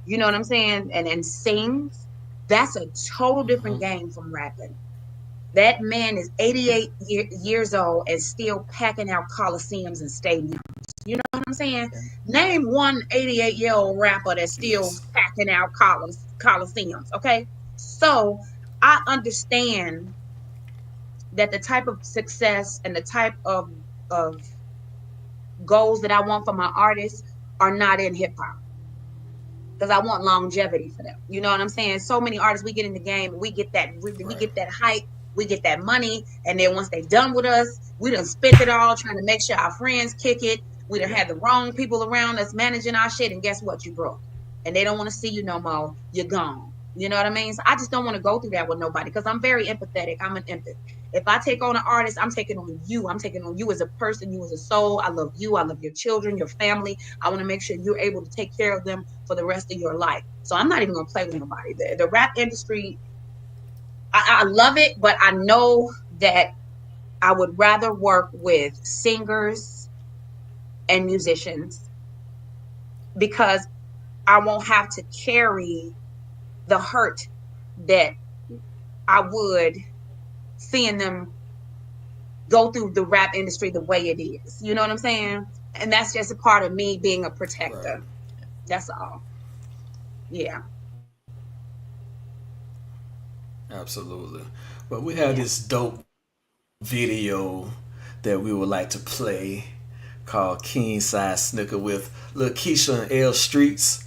you know what I'm saying, and sings, that's a total different game from rapping. That man is 88 years old and still packing out coliseums and stadiums. You know what I'm saying? Name one 88-year-old rapper that's still packing out coliseums, okay? So I understand that the type of success and the type of goals that I want for my artists are not in hip-hop, because I want longevity for them. You know what I'm saying? So many artists, we get in the game, we get that hype, we get that money, and then once they done with us, we done spent it all trying to make sure our friends kick it. We done had the wrong people around us managing our shit, and guess what? You broke. And they don't want to see you no more. You're gone. You know what I mean? So I just don't want to go through that with nobody, because I'm very empathetic. I'm an empath. If I take on an artist, I'm taking on you. I'm taking on you as a person, you as a soul. I love you. I love your children, your family. I want to make sure you're able to take care of them for the rest of your life. So I'm not even going to play with nobody. The rap industry, I love it, but I know that I would rather work with singers and musicians, because I won't have to carry the hurt that I would seeing them go through the rap industry the way it is. You know what I'm saying? And that's just a part of me being a protector. Right. That's all. Yeah. Absolutely. But we have this dope video that we would like to play called King Size Snicker with Lil Keisha and L Streets.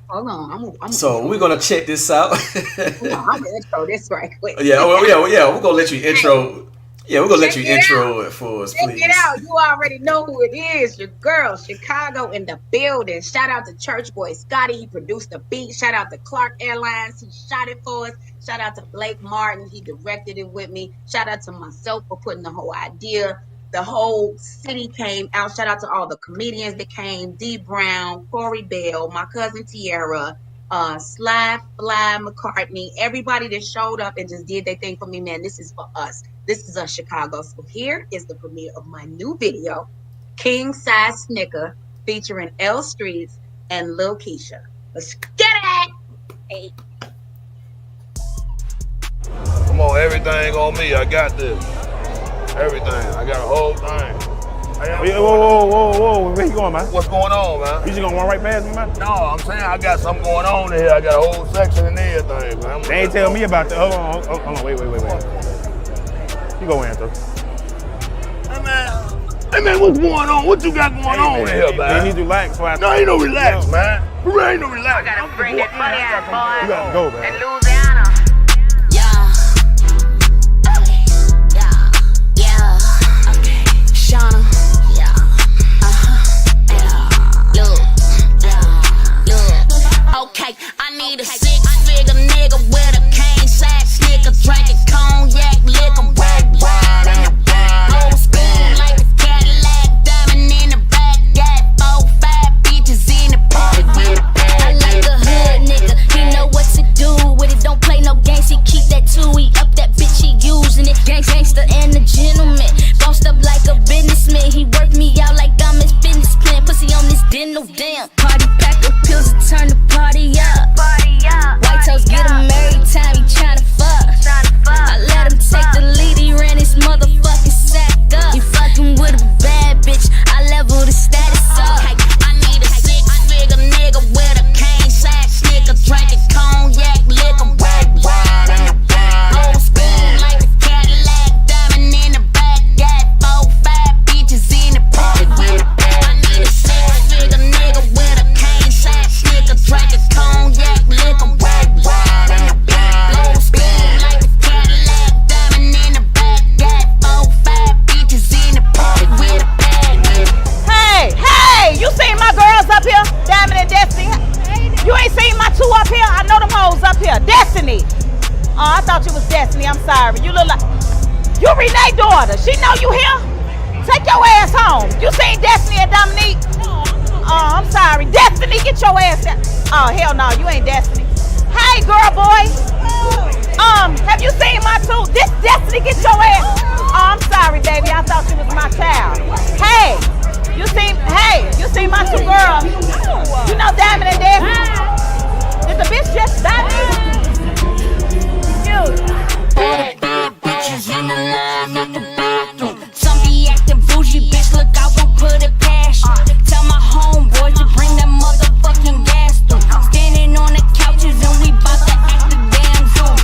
Hold on. So we're gonna check this out. I'm gonna intro this right quick. Yeah, we're gonna let you intro. Yeah, we're gonna let you intro it for us, please. Check it out. You already know who it is. Your girl, Chicago in the building. Shout out to Church Boy Scotty. He produced the beat. Shout out to Clark Airlines. He shot it for us. Shout out to Blake Martin. He directed it with me. Shout out to myself for putting the whole idea. The whole city came out. Shout out to all the comedians that came. D Brown, Corey Bell, my cousin Tierra, Sly Fly McCartney, everybody that showed up and just did their thing for me, man. This is for us. This is us, Chicago. So here is the premiere of my new video, King Size Snicker, featuring L Streets and Lil Keisha. Let's get it! Hey. Come on, everything on me. I got this. Everything. I got a whole thing. Whoa. Where you going, man? What's going on, man? You just gonna run right past me, man? No, I'm saying I got something going on in here. I got a whole section and everything, man. They ain't tell me about that. Hold on. Wait. You go in, though. Hey, man, what's going on? What you got going on in here, man? You need to relax. No, ain't no relax, man. Ain't no relax. I gotta bring that money out, boy. You gotta go, man. And Louisiana. Shawnna, okay, I need a six-figure nigga with a king size snicker, drinking cognac, liquor, wide in the back, old school like a Cadillac, diamond in the back, got 4, 5 bitches in the party. I like a hood nigga, he know what to do with it. Don't play no games, he keep that too. He up that bitch, he using it. Gangster and a gentleman, bossed up like a businessman. He worked me out like I'm his business plan. Pussy on this dental, damn. Party packer, pills to turn the party up. White toes get him every time he tryna fuck. I let him take the lead, he ran his motherfucking sack up. He fucking with a bad bitch, I level the status up. I need a six-figure nigga with a king size snicker, drinking cognac, liquor, wide in the back, old school like a Cadillac, diamond in the back, got 4, 5 bitches in the party. I need a six-figure nigga with a king size snicker, drinking cognac, liquor, wide in the back, old school like a Cadillac, diamond in the back, got 4, 5 bitches in the party with a bag. Hey, you seen my girls up here, Diamond and Destiny? You ain't seen my two up here? I know them hoes up here. Destiny. Oh, I thought you was Destiny. I'm sorry. You look like... You Renee daughter. She know you here? Take your ass home. You seen Destiny and Dominique? Oh, I'm sorry. Destiny, get your ass down. Oh, hell no, you ain't Destiny. Hey, girl, boy. Have you seen my two? This Destiny, get your ass. Oh, I'm sorry, baby. I thought she was my child. Hey, you seen my two girls? You know Diamond and Destiny? Did the bitch just die? Bitches in the line at the bathroom. Some be acting bougie, bitch. Look, I won't put it past you. Tell my homeboy to bring that motherfucking gas through. Standing on the couches and we bout to act the damn zoom.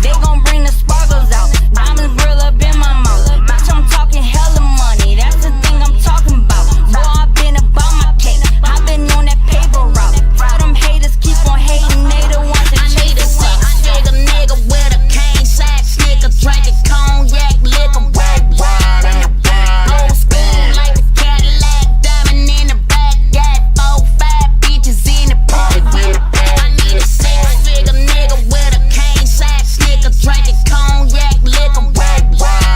They gon' bring the sparkles out. Diamonds grill up in my mouth. Bitch, I'm talking hella money. That's the thing I'm talking about. Boy, I been about my cake. I been on that paper route. All them haters keep on hating. They the ones that chase the fuck. A nigga with a cane, side snicker, drinking cognac, liquor, wide in the back. Old school like a Cadillac, diamond in the back. Got 4, 5 bitches in the party. I need a 6-figure nigga with a cane, side snicker, drinking cognac, liquor, wide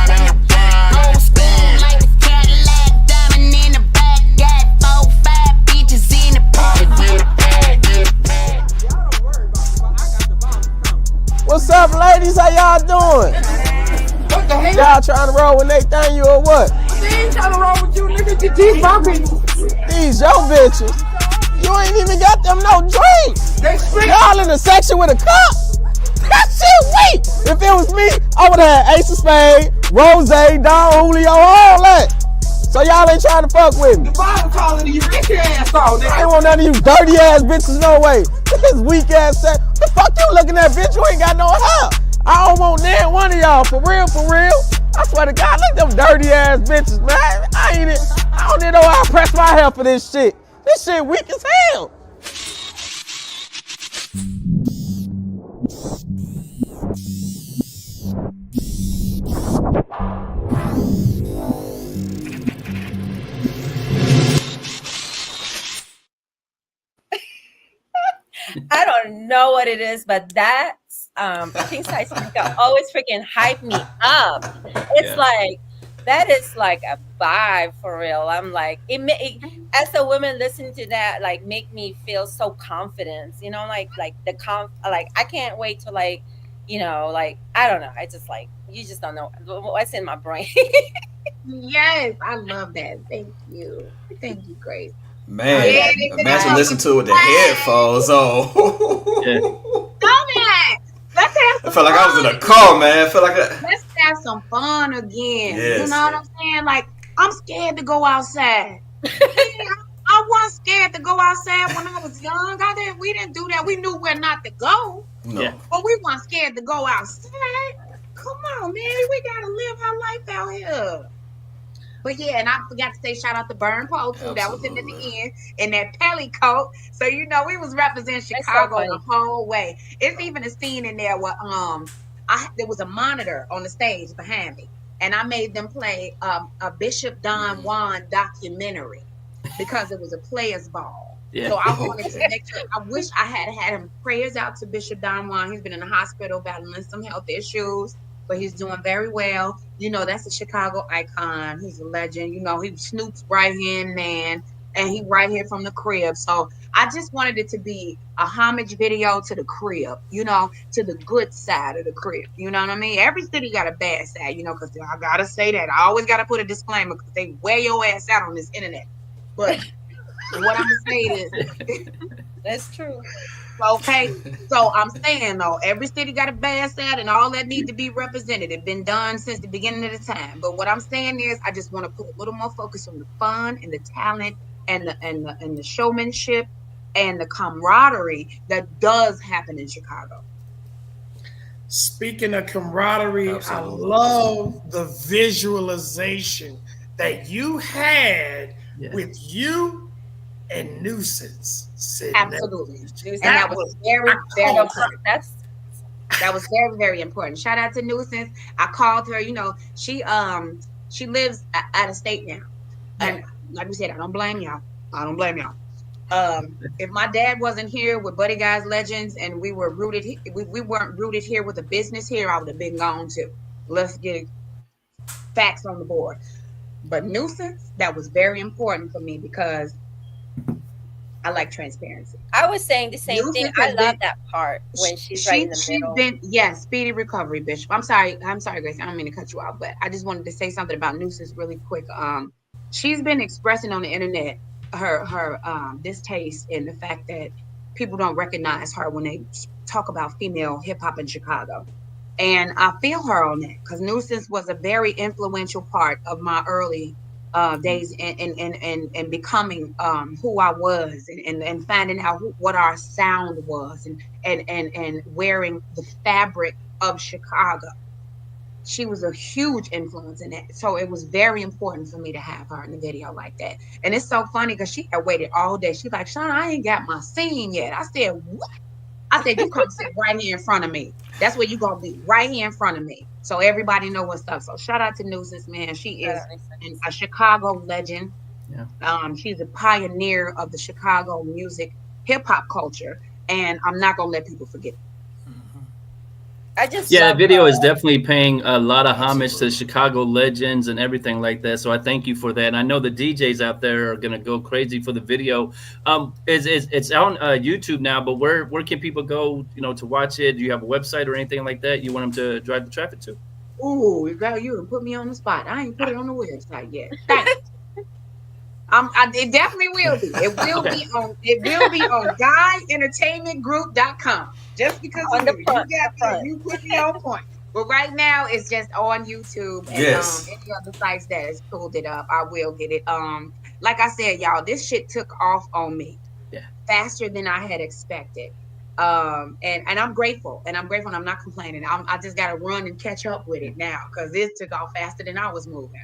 in the back. Old school like a Cadillac, diamond in the back. Got 4, 5 bitches in the party. What's up, ladies? How y'all doing? What the hell? Y'all trying to roll with Nathaniel or what? I ain't trying to roll with you, nigga. These my bitches. These your bitches. You ain't even got them no drinks. Y'all in the section with a cup. That shit weak. If it was me, I would have had Ace of Spades, Rose, Don Julio, all that. So y'all ain't trying to fuck with me. The bottom calling you, get your ass off, nigga. I ain't want none of you dirty ass bitches, no way. This weak ass set. The fuck you looking at, bitch? You ain't got no hair. I don't want near one of y'all, for real, for real. I swear to God, look at them dirty ass bitches, man. I don't even know how to press my hair for this shit. This shit weak as hell. I don't know what it is, but that's king size sneaker always freaking hype me up. It's like that is like a vibe for real. I'm like as a woman listening to that, like make me feel so confident. You know, like I can't wait to like I don't know. I just like you just don't know what's in my brain. Yes, I love that. Thank you, Grace. Man, imagine listening to it with the headphones on. Let's have I felt like I was in a car, man. I felt like let's have some fun again. Yes. You know what I'm saying? Like, I'm scared to go outside. I wasn't scared to go outside when I was young. We didn't do that. We knew where not to go. No. But we weren't scared to go outside. Come on, man. We gotta live our life out here. But yeah, and I forgot to say shout out to Burn Pole too. That was him at the end in that pelly coat. So we was representing Chicago the whole way. It's even a scene in there where there was a monitor on the stage behind me, and I made them play a Bishop Don Juan documentary because it was a players' ball. Yeah. So I wanted to make sure. I wish I had him. Prayers out to Bishop Don Juan. He's been in the hospital battling some health issues, but he's doing very well. You know, that's a Chicago icon. He's a legend. You know, he was Snoop's right-hand man, and he right here from the crib. So I just wanted it to be a homage video to the crib, you know, to the good side of the crib. You know what I mean? Every city got a bad side, you know, because I got to say that. I always got to put a disclaimer because they wear your ass out on this internet. But what I'm saying is... That's true. Okay, so I'm saying though, every city got a bad side, and all that needs to be represented. It's been done since the beginning of the time. But what I'm saying is, I just want to put a little more focus on the fun and the talent and the showmanship and the camaraderie that does happen in Chicago. Speaking of camaraderie, Absolutely. I love the visualization that you had with you and Nuisance sitting Absolutely. there. And that was very important. That was very, very important. Shout out to Nuisance. I called her, you know, she lives out of state now. And like we said, I don't blame y'all. If my dad wasn't here with Buddy Guys Legends and we were rooted, we weren't rooted here with a business here, I would have been gone too. Let's get it facts on the board. But nuisance, that was very important for me because I like transparency. I was saying the same thing. Nuisance I has love been- that part when she's right in the middle. Yes, speedy recovery, Bishop. I'm sorry, Grace. I don't mean to cut you off, but I just wanted to say something about nuisance really quick. She's been expressing on the internet her distaste in the fact that people don't recognize her when they talk about female hip hop in Chicago. And I feel her on that because nuisance was a very influential part of my early days and becoming who I was and finding out what our sound was and wearing the fabric of Chicago. She was a huge influence in that. So it was very important for me to have her in the video like that. And it's so funny because she had waited all day. She's like, Shawnna, I ain't got my scene yet. I said, what? I said, you come sit right here in front of me. That's where you going to be, right here in front of me. So everybody know what's up. So shout out to Nuisance, man. She is a Chicago legend. Yeah. She's a pioneer of the Chicago music, hip hop culture. And I'm not going to let people forget it. That video is definitely paying a lot of homage to Chicago legends and everything like that. So I thank you for that. And I know the DJs out there are gonna go crazy for the video. It's on YouTube now, but where can people go, to watch it? Do you have a website or anything like that you want them to drive the traffic to? Ooh, girl, you put me on the spot. I ain't put it on the website yet. Thanks. It definitely will be. It will be on. It will be on GuyEntertainmentGroup.com. Just because you put me on point. But right now, it's just on YouTube and any other sites that has pulled it up. I will get it. Like I said, y'all, this shit took off on me faster than I had expected. And I'm grateful, and I'm not complaining. I just got to run and catch up with it now because this took off faster than I was moving.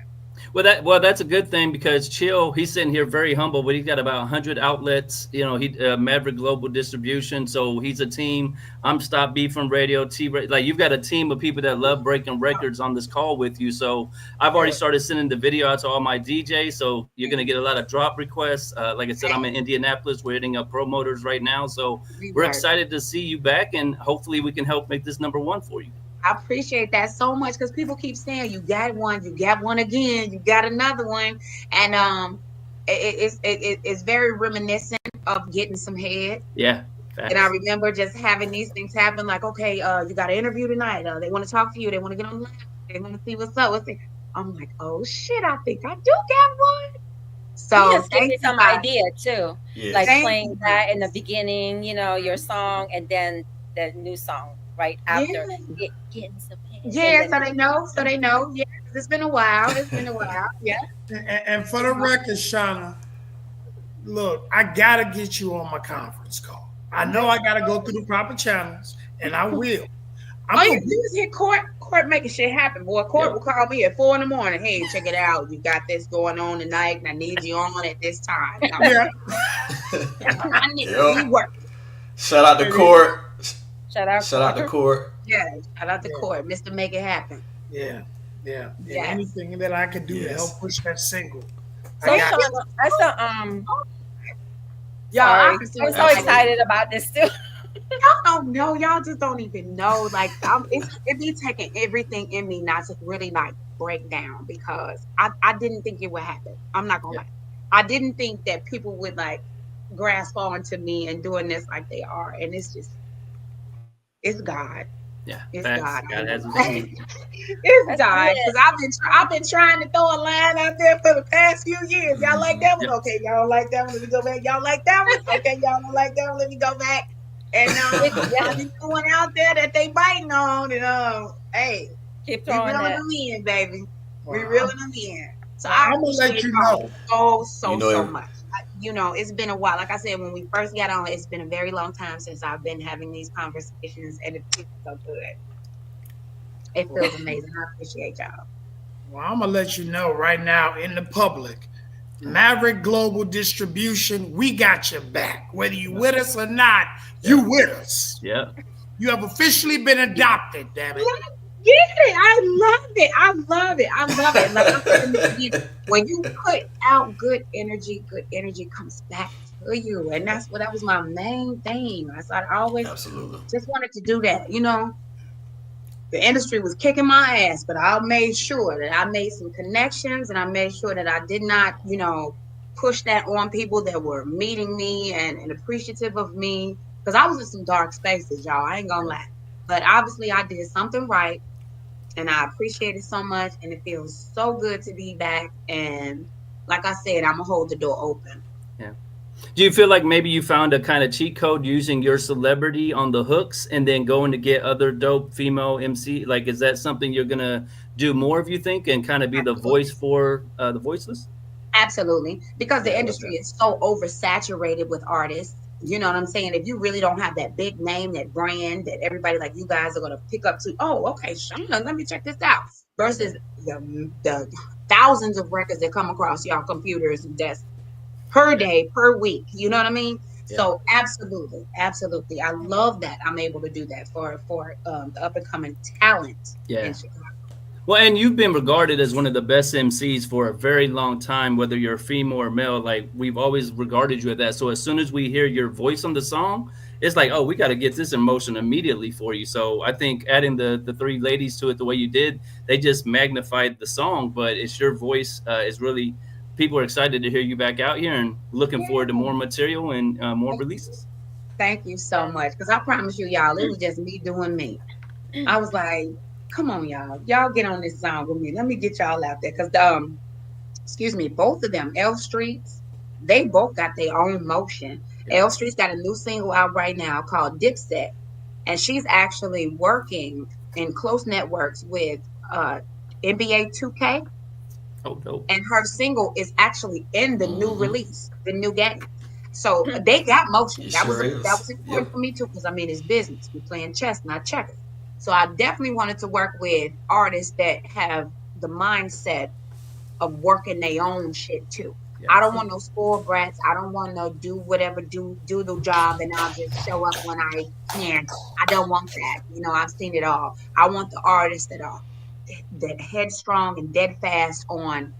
Well, that's a good thing because Chill, he's sitting here very humble, but he's got about 100 outlets. He Maverick Global Distribution, so he's a team. I'm Stop Beefing Radio, Tee Recx. Like you've got a team of people that love breaking records on this call with you. So I've already started sending the video out to all my DJs. So you're gonna get a lot of drop requests. Like I said, I'm in Indianapolis. We're hitting up promoters right now, so we're excited to see you back, and hopefully we can help make this #1 for you. I appreciate that so much because people keep saying you got one again, you got another one, and it's very reminiscent of getting some head. Yeah. And I remember just having these things happen, like, okay, you got an interview tonight. They want to talk to you. They want to get on the line. They want to see what's up. I'm like, oh shit, I think I do got one. So you just give me some idea too, like playing that in the beginning, your song, and then the new song right after getting some head. Yeah, so they know. Yeah, it's been a while. Yeah. And for the record, Shawnna, look, I gotta get you on my conference call. I know I gotta go through the proper channels, and I will. You just hit Court making shit happen, boy. Court will call me at 4 a.m. Hey, check it out. You got this going on tonight, and I need you on at this time. I need to work. Shout out to Court. Shout out to Court. Yeah, shout out to Court. Mr. Make It Happen. Yeah. Anything that I could do to help push that single. So I'm so excited about this too. Y'all don't know. Y'all just don't even know. Like, it be taking everything in me not to really break down because I didn't think it would happen. I'm not gonna lie. I didn't think that people would grasp on to me and doing this like they are, and it's God. Yeah, it's God. God. Has It's God, because I've been trying to throw a line out there for the past few years. Y'all like that one? Okay, y'all don't like that one. Let me go back. Y'all like that one? Okay, y'all don't like that one. Let me go back. And there's one out there that they biting on, and hey, keep we throwing reeling that. them in, baby. We reeling them in. So I'm gonna let you know so much. It's been a while. Like I said, when we first got on, it's been a very long time since I've been having these conversations, and it feels so good. It feels amazing. I appreciate y'all. Well, I'm gonna let you know right now in the public, Maverick Global Distribution, we got your back. Whether you with us or not, you with us. Yeah. You have officially been adopted, damn it. Get it. I love it. Like I said in the beginning, when you put out good energy comes back to you. And that was my main thing. I always just wanted to do that, the industry was kicking my ass, but I made sure that I made some connections, and I made sure that I did not, push that on people that were meeting me and appreciative of me, because I was in some dark spaces, y'all. I ain't gonna lie. But obviously I did something right, and I appreciate it so much, and it feels so good to be back. And like I said, I'm gonna hold the door open. Yeah. Do you feel like maybe you found a kind of cheat code using your celebrity on the hooks and then going to get other dope female MC? Like, is that something you're going to do more of, you think, and kind of be the voice for the voiceless? Absolutely. Because the industry is so oversaturated with artists. You know what I'm saying? If you really don't have that big name, that brand that everybody like you guys are going to pick up to, oh, okay, Shawnna, let me check this out. Versus the thousands of records that come across y'all computers and desks per day, per week. You know what I mean? Yeah. So absolutely. I love that I'm able to do that for the up and coming talent in Chicago. Well, and you've been regarded as one of the best MCs for a very long time, whether you're female or male. Like, we've always regarded you as that. So as soon as we hear your voice on the song, it's like, oh, we got to get this in motion immediately for you. So I think adding the three ladies to it the way you did, they just magnified the song. But it's your voice is really, people are excited to hear you back out here and looking forward to more material and more releases. Thank you so much. Because I promise you, y'all, it was just me doing me. I was like, come on, y'all. Y'all get on this song with me. Let me get y'all out there. Because, both of them, L Streets, they both got their own motion. Yeah. L Streets got a new single out right now called Dipset. And she's actually working in close networks with NBA 2K. Oh, dope. And her single is actually in the new release, the new game. So they got motion. That was important for me too, because it's business. We're playing chess, not checkers. So I definitely wanted to work with artists that have the mindset of working their own shit too. Yeah. I don't want no spoiled brats. I don't want no do the job and I'll just show up when I can. I don't want that. I've seen it all. I want the artists that are that headstrong and dead fast on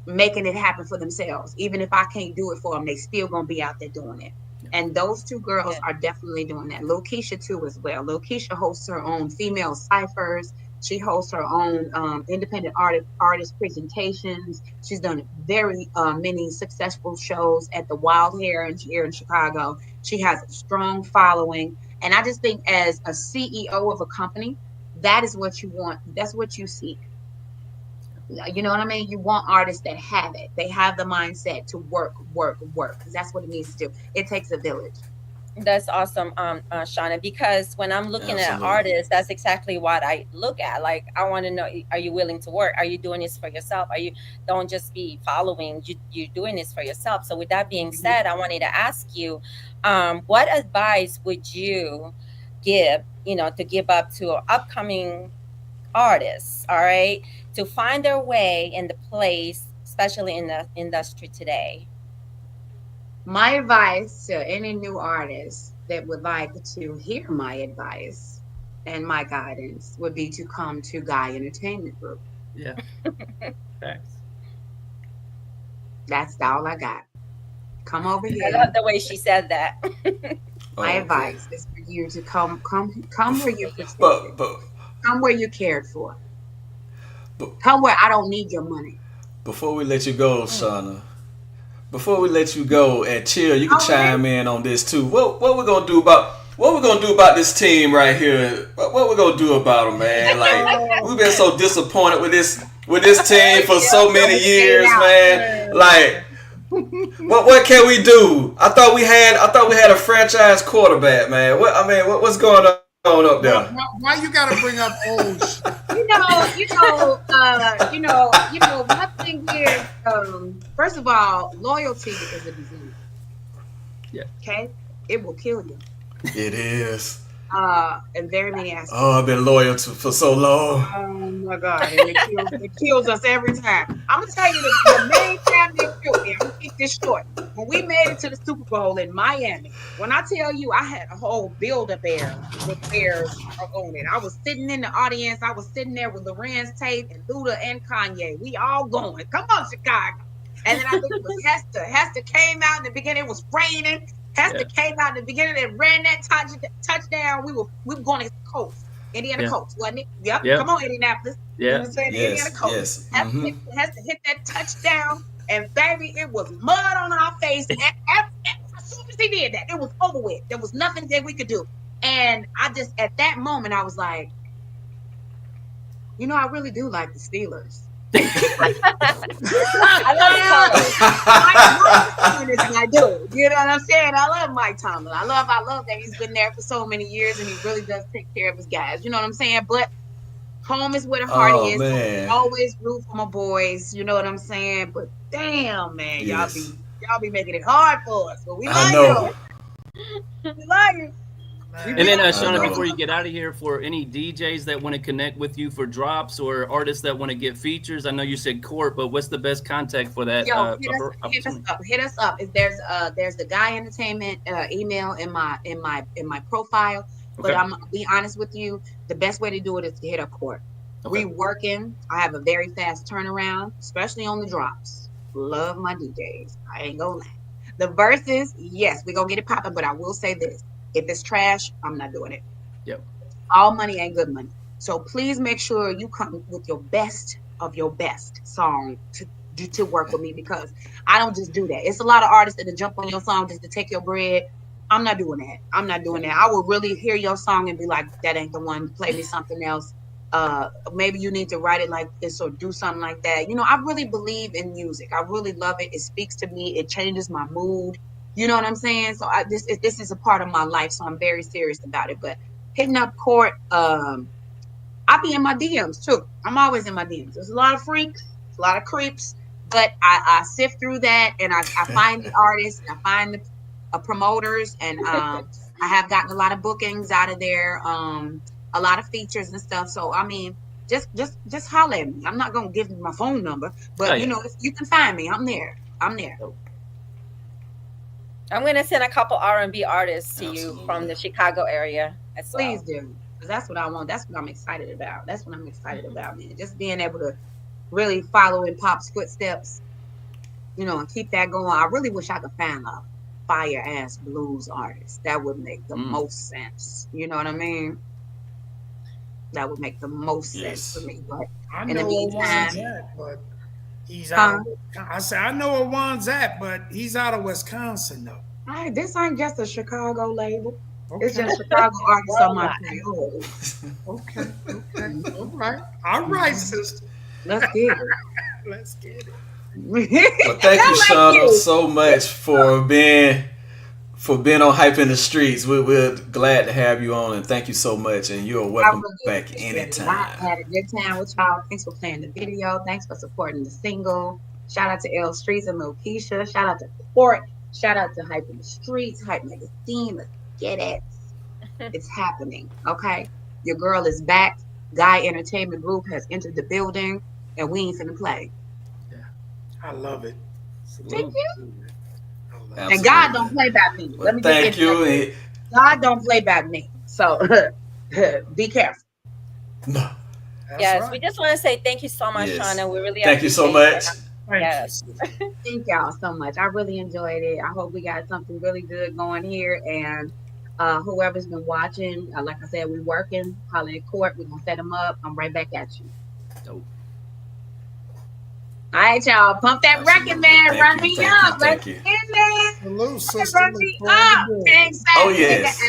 making it happen for themselves. Even if I can't do it for them, they still gonna be out there doing it. And those two girls are definitely doing that. Lil Keisha too as well. Lil Keisha hosts her own female ciphers. She hosts her own independent artist presentations. She's done very many successful shows at the Wild Hair here in Chicago. She has a strong following. And I just think as a CEO of a company, that is what you want. That's what you seek. You know what I mean? You want artists that have it. They have the mindset to work. Because that's what it needs to do. It takes a village. That's awesome, Shawnna, because when I'm looking at artists, that's exactly what I look at. Like, I want to know, are you willing to work? Are you doing this for yourself? Don't just be following, you're doing this for yourself. So with that being said, I wanted to ask you, what advice would you give, to give up to upcoming artists, all right, to find their way in the place, especially in the industry today? My advice to any new artist that would like to hear my advice and my guidance would be to come to Guy Entertainment Group. Yeah. Thanks. That's all I got. Come over here. I love the way she said that. My advice is for you to come where you're protected. Come where you're cared for. Come where I don't need your money. Before we let you go, Shawnna, before we let you go, and Chill, you can chime in on this too. What we gonna do about this team right here? What we gonna do about them, man? Like, we've been so disappointed with this team for so many years, man. Like, what can we do? I thought we had a franchise quarterback, man. What's going on up there? Why you gotta bring up old shit? One thing here, first of all, loyalty is a disease. Yeah. Okay? It will kill you. It is. In very many aspects. Oh, I've been loyal for so long. Oh my God. And it kills us every time. I'm gonna tell you the main time they killed me. I'm gonna keep this short. When we made it to the Super Bowl in Miami, when I tell you I had a whole build-a-bear with bears on it. I was sitting in the audience, I was sitting there with Lorenz Tate and Luda and Kanye. We all going. Come on, Chicago. And then I think it was Hester. Hester came out in the beginning, it was raining. Hester came out in the beginning and ran that touchdown. We were going to the coast. Indiana Yeah. Colts, wasn't it? Yep. Yep. Come on, Indianapolis. You know Yeah. what I'm saying? Yes, Indiana Colts. yes. Has to hit that touchdown. And baby, it was mud on our face. As soon as he did that, it was over with. There was nothing that we could do. And I just, at that moment, I was like, you know, I really do like the Steelers. I love the colors. I do. You know what I'm saying? I love Mike Tomlin. I love that he's been there for so many years and he really does take care of his guys. You know what I'm saying? But home is where the heart Oh, is. man. I always root for my boys. You know what I'm saying? But damn, man, Yes. y'all be making it hard for us. But we I love know. you. We love you. And then, I Shawnna, know. before you get out of here, for any DJs that want to connect with you for drops or artists that want to get features, I know you said Court, but what's the best contact for that? Yo, hit us up. There's the Guy Entertainment email in my profile. But Okay. I'm gonna be honest with you, the best way to do it is to hit up Court. Okay. We working. I have a very fast turnaround, especially on the drops. Love my DJs. I ain't gonna lie. The verses, yes, we're gonna get it popping, but I will say this. If it's trash, I'm not doing it. Yep. All money ain't good money. So please make sure you come with your best of your best song to work with me, because I don't just do that. It's a lot of artists that jump on your song just to take your bread. I'm not doing that. I will really hear your song and be like, that ain't the one. Play me something else. Maybe you need to write it like this or do something like that. You know, I really believe in music. I really love it. It speaks to me. It changes my mood. You know what I'm saying? So this is a part of my life, so I'm very serious about it. But hitting up Court, I'll be in my DMs too. I'm always in my DMs. There's a lot of freaks, a lot of creeps, but I sift through that and I find the artists, and I find the promoters, and I have gotten a lot of bookings out of there, a lot of features and stuff. So I mean, just holler at me. I'm not gonna give you my phone number, but you know, if you can find me, I'm there. I'm gonna send a couple R&B artists to you from the Chicago area as well. Please do, because that's what I want. That's what I'm excited about. Man. Just being able to really follow in Pop's footsteps, you know, and keep that going. I really wish I could find a fire ass blues artist. That would make the most sense. You know what I mean? That would make the most sense for me. But I in the know meantime, that, but he's out. I said I know where Juan's at, but he's out of Wisconsin though. This ain't just a Chicago label. Okay. It's just Chicago artists on my payroll. Okay. All right, sister. Let's get it. Let's get it. Well, thank you, Shawnna, so much for being on Hype in the Streets. We're glad to have you on, and thank you so much. And you're welcome back anytime. I had a good time with y'all. Thanks for playing the video. Thanks for supporting the single. Shout out to L Streets and Lil Keisha. Shout out to Court. Shout out to Hype in the Streets, Hype Magazine. Let's get it. It's happening. Okay. Your girl is back. Guy Entertainment Group has entered the building, and we ain't finna play. I love it. Thank you. Absolutely. And God don't play by me. Well, thank you. God don't play by me. So be careful. Yes, we just want to say thank you so much, Shawnna. We really thank you so appreciate much. it. Yes. Thank y'all so much. I really enjoyed it. I hope we got something really good going here. And whoever's been watching, like I said, we're working. Holler at Court. We're gonna set them up. I'm right back at you. Dope. All right, y'all. Pump that record, man. Run me up. Let's get it. Salute, sister. Run me up. Thanks. Oh, yes.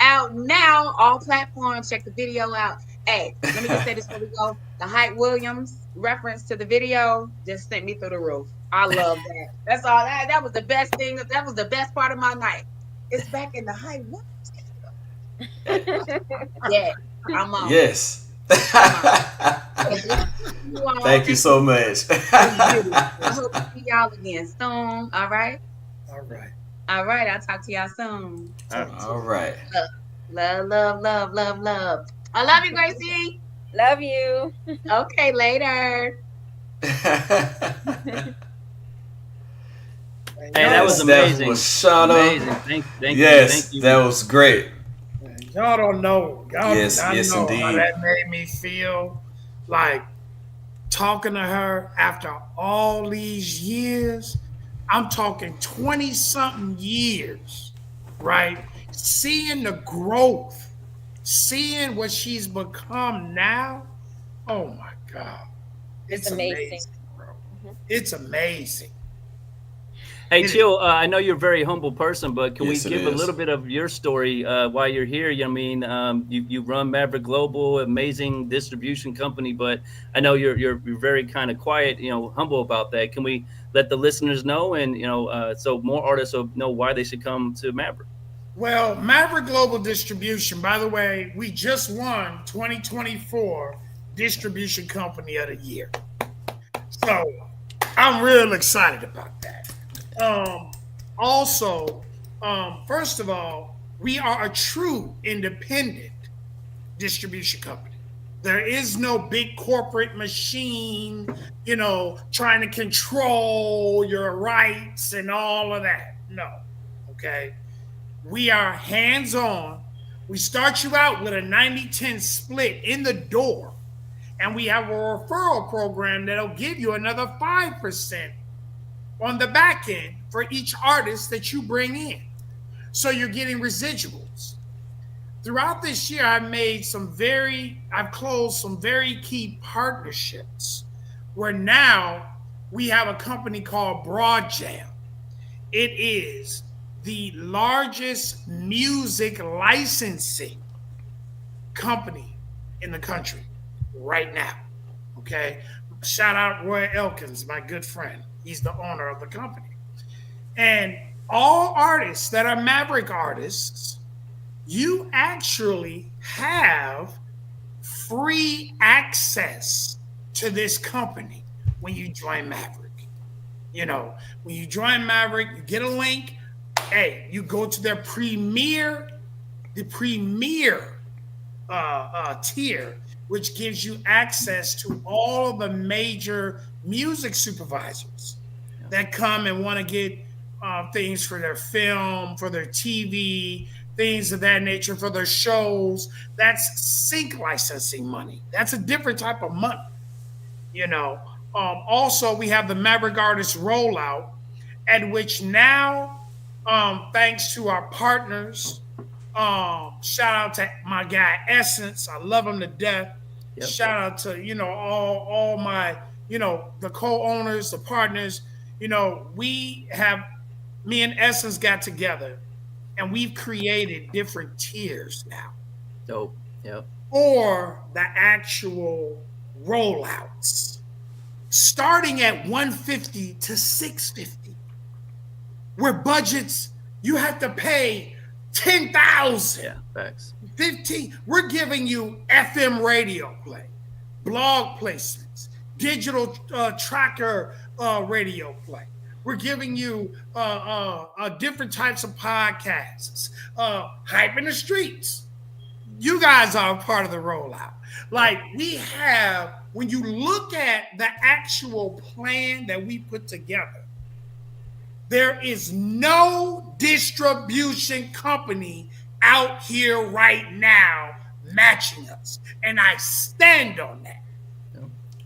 Out now. All platforms. Check the video out. Hey, let me just say this before we go. The Hype Williams reference to the video just sent me through the roof. I love that. That's all. That was the best thing. That was the best part of my night. It's back in the Hype Williams. Yeah, I'm on. Yes. Thank you so much. I hope to see y'all again soon. All right. All right. All right. I'll talk to y'all soon. All right. Love, love, love, love, love. I love you, Gracie. Love you. Okay, later. Hey, that was amazing. That was Shawnna. Amazing. Thank you. Yes, Thank you. that was great. Y'all don't know. Y'all Yes, do not yes, know indeed. how that made me feel. Like talking to her after all these years. I'm talking 20-something years, right? Seeing the growth seeing what she's become now, oh my God. It's amazing, bro. It's amazing. Hey, Chill, I know you're a very humble person, but can Yes, we give a little bit of your story while you're here? I mean, you run Maverick Global, amazing distribution company, but I know you're very kind of quiet, humble about that. Can we let the listeners know, and so more artists will know why they should come to Maverick? Well, Maverick Global Distribution, by the way, we just won 2024 Distribution Company of the Year. So I'm real excited about that. Also, first of all, we are a true independent distribution company. There is no big corporate machine, trying to control your rights and all of that. No. Okay. We are hands-on. We start you out with a 90-10 split in the door, and we have a referral program that'll give you another 5% on the back end for each artist that you bring in. So you're getting residuals. Throughout this year, I've closed some very key partnerships where now we have a company called Broad Jam. It is the largest music licensing company in the country right now. Okay. Shout out Roy Elkins, my good friend. He's the owner of the company. And all artists that are Maverick artists, you actually have free access to this company when you join Maverick. When you join Maverick, you get a link. Hey, you go to their premier tier, which gives you access to all of the major music supervisors that come and want to get things for their film, for their TV, things of that nature, for their shows. That's sync licensing money. That's a different type of money. Also, we have the Maverick Artist Rollout, at which now, thanks to our partners, shout out to my guy Essence. I love him to death. Yep. Shout out to all my the co-owners, the partners. Me and Essence got together, and we've created different tiers now. Dope. Yep. For the actual rollouts, starting at 150 to 650, where budgets you have to pay 10,000. Yeah, facts. 15. We're giving you FM radio play, blog placements, digital tracker radio play. We're giving you different types of podcasts, hype in the streets. You guys are a part of the rollout. Like we have, when you look at the actual plan that we put together, there is no distribution company out here right now matching us. And I stand on that.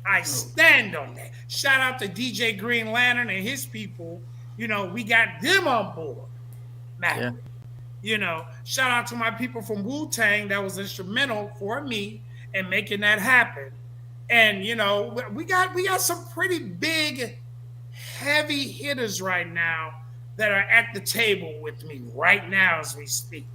I stand on that. Shout out to DJ Green Lantern and his people. We got them on board. Matt. Yeah. Shout out to my people from Wu-Tang that was instrumental for me in making that happen. And we got some pretty big, heavy hitters right now that are at the table with me right now as we speak.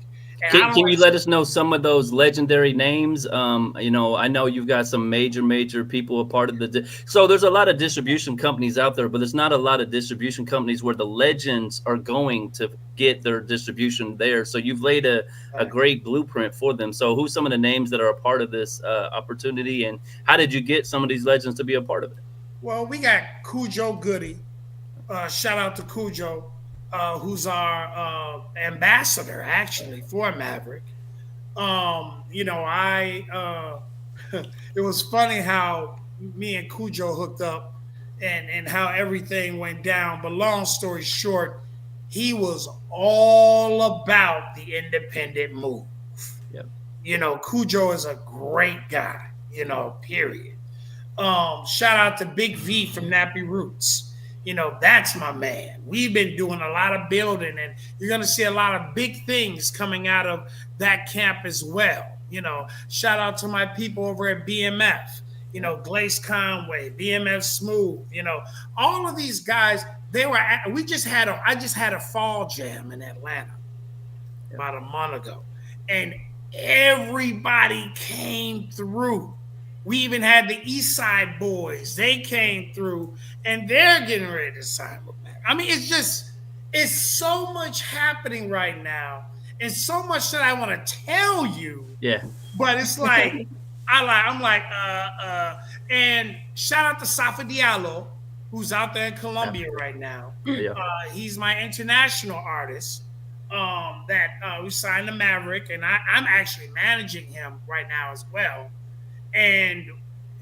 Can you let us know some of those legendary names? I know you've got some major people a part of so there's a lot of distribution companies out there, but there's not a lot of distribution companies where the legends are going to get their distribution there. So you've laid a great blueprint for them. So who's some of the names that are a part of this opportunity, and how did you get some of these legends to be a part of it? Well, we got Cujo Goody. Shout out to Cujo. Who's our ambassador actually for Maverick. It was funny how me and Cujo hooked up and how everything went down. But long story short, he was all about the independent move. Yep. Cujo is a great guy, period. Shout out to Big V from Nappy Roots. That's my man. We've been doing a lot of building, and you're going to see a lot of big things coming out of that camp as well. You know, shout out to my people over at BMF. You know, Glace Conway, BMF Smooth. You know, all of these guys. I just had a fall jam in Atlanta about a month ago, and everybody came through. We even had the East Side Boys. They came through, and they're getting ready to sign with me. I mean, it's so much happening right now, and so much that I want to tell you. Yeah. But it's like, I'm like, and shout out to Safa Diallo, who's out there in Colombia right now. Yeah. He's my international artist. That we signed to Maverick, and I'm actually managing him right now as well. And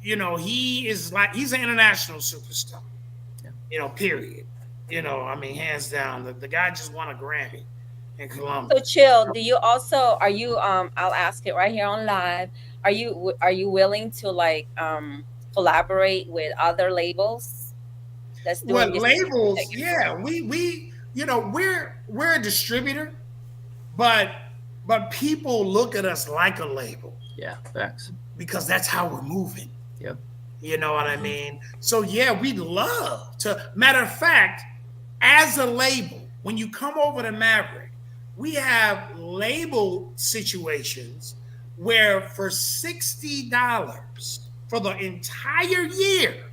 you know, he's an international superstar. Yeah. You know, period. You know, I mean, hands down, the guy just won a Grammy in Colombia. So Chill, do you also I'll ask it right here on live. Are you willing to like collaborate with other labels that's doing labels? Yeah, we you know, we're a distributor, but people look at us like a label. Yeah, facts. Because that's how we're moving. Yep. You know what I mean? So yeah, we'd love to. Matter of fact, as a label, when you come over to Maverick, we have label situations where for $60 for the entire year,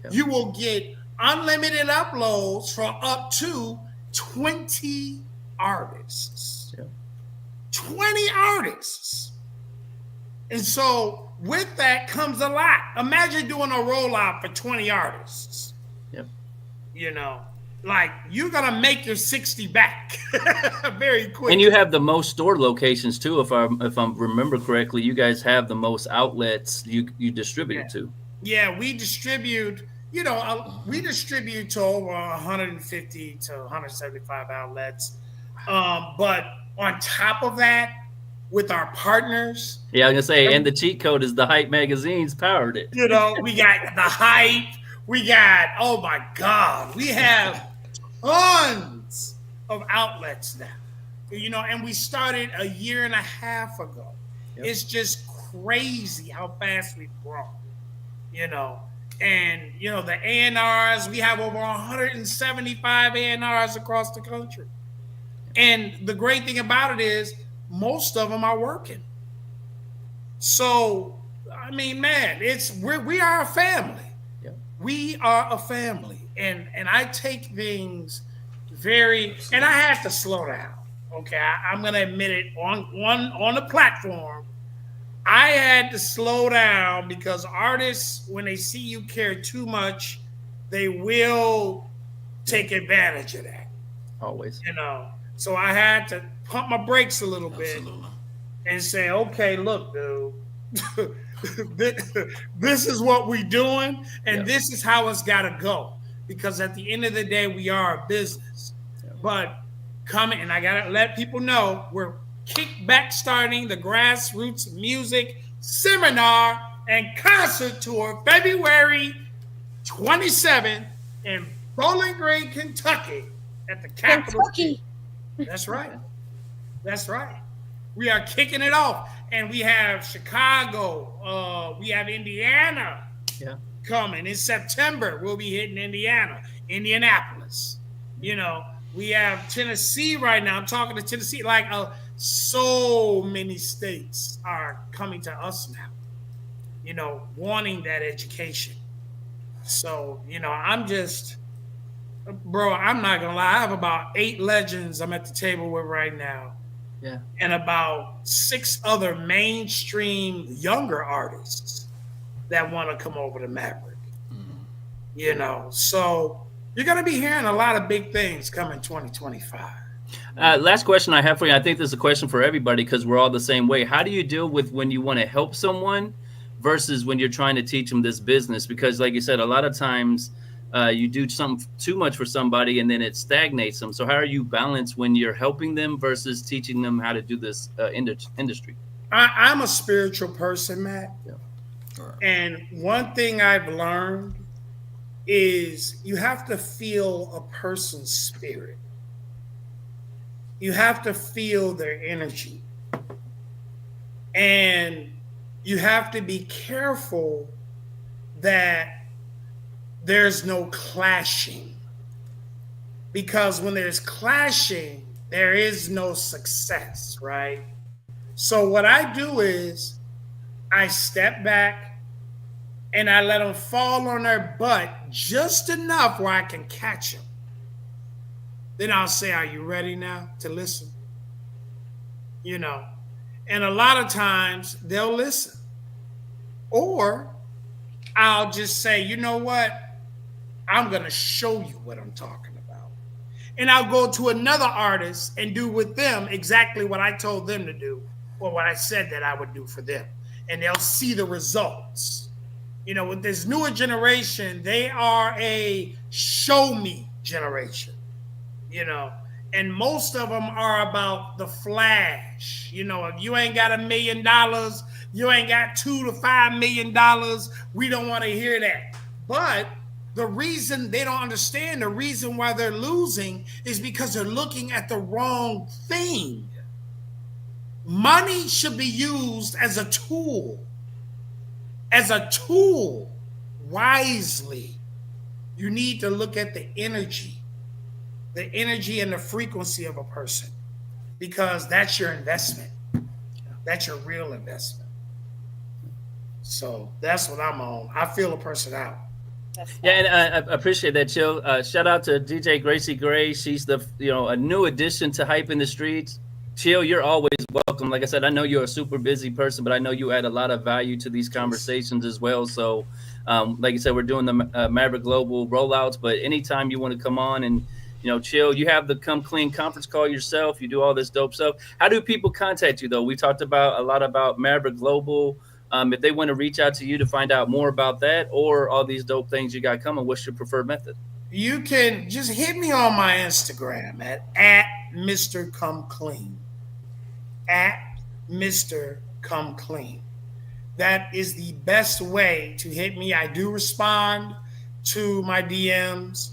you will get unlimited uploads for up to 20 artists. Yeah. 20 artists. And so with that comes a lot. Imagine doing a rollout for 20 artists. Yep. You know, like you're gonna make your 60 back very quick. And you have the most store locations too, if I remember correctly. You guys have the most outlets you distribute to. Yeah, we distribute. You know, we distribute to over 150 to 175 outlets. But on top of that, with our partners. Yeah, I was gonna say, and the cheat code is the Hype magazines powered it. You know, we got the Hype. We got, oh my God, we have tons of outlets now. You know, and we started a year and a half ago. Yep. It's just crazy how fast we've grown. You know, and you know the A&Rs. We have over 175 A&Rs across the country. And the great thing about it is, most of them are working. So, I mean, man, we are a family. Yep. We are a family. And I take things and I have to slow down. Okay, I'm gonna admit it on the platform. I had to slow down because artists, when they see you care too much, they will take advantage of that. Always. You know. So I had to pump my brakes a little bit and say, okay, look, dude, this is what we're doing, and this is how it's got to go. Because at the end of the day, we are a business. But and I got to let people know, we're starting the Grassroots Music Seminar and Concert Tour February 27th in Bowling Green, Kentucky at the Capitol. That's right. That's right. We are kicking it off. And we have Chicago. We have Indiana coming in September. We'll be hitting Indianapolis. You know, we have Tennessee right now. I'm talking to Tennessee. Like so many states are coming to us now, you know, wanting that education. So, you know, I'm not gonna lie. I have about 8 legends I'm at the table with right now. Yeah. And about 6 other mainstream younger artists that want to come over to Maverick. Mm-hmm. You know, so you're gonna be hearing a lot of big things coming 2025. Last question I have for you. I think this is a question for everybody because we're all the same way. How do you deal with when you want to help someone versus when you're trying to teach them this business? Because like you said, a lot of times you do something too much for somebody and then it stagnates them. So how are you balanced when you're helping them versus teaching them how to do this industry? I'm a spiritual person, Matt. Yeah. And one thing I've learned is you have to feel a person's spirit. You have to feel their energy. And you have to be careful that there's no clashing. Because when there's clashing, there is no success, right? So what I do is I step back and I let them fall on their butt just enough where I can catch them. Then I'll say, are you ready now to listen? You know, and a lot of times they'll listen. Or I'll just say, you know what? I'm going to show you what I'm talking about. And I'll go to another artist and do with them exactly what I told them to do or what I said that I would do for them. And they'll see the results. You know, with this newer generation, they are a show me generation, you know, and most of them are about the flash. You know, if you ain't got $1 million, you ain't got $2 to $5 million, we don't want to hear that. But the reason they don't understand, the reason why they're losing is because they're looking at the wrong thing. Money should be used as a tool wisely. You need to look at the energy and the frequency of a person, because that's your investment. That's your real investment. So that's what I'm on. I feel a person out. Yeah, and I appreciate that, Chill. Shout out to DJ Graci Grace. She's a new addition to Hype in the Streets. Chill, you're always welcome. Like I said, I know you're a super busy person, but I know you add a lot of value to these conversations as well. So, like I said, we're doing the Maverick Global rollouts, but anytime you want to come on and, chill, you have the Come Clean conference call yourself. You do all this dope stuff. How do people contact you, though? We talked about a lot about Maverick Global. If they want to reach out to you to find out more about that or all these dope things you got coming, what's your preferred method? You can just hit me on my Instagram at Mr. Come Clean. At Mr. Come Clean. That is the best way to hit me. I do respond to my DMs.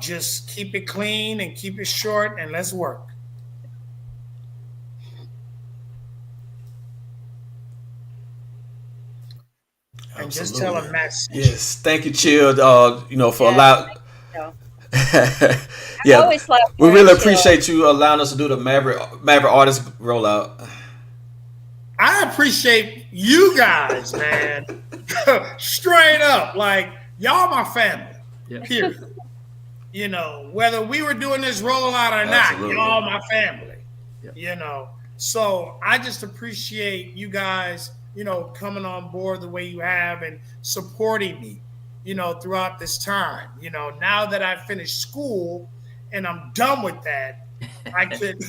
Just keep it clean and keep it short and let's work. And just tell them Max. Yes, thank you, Chill. For allowing. Yeah, we really appreciate you allowing us to do the Maverick artist rollout. I appreciate you guys, man. Straight up, like y'all my family. Yeah. Period. Whether we were doing this rollout or not, y'all my family. Yeah. So I just appreciate you guys, coming on board the way you have and supporting me, throughout this time. Now that I finished school and I'm done with that, I could,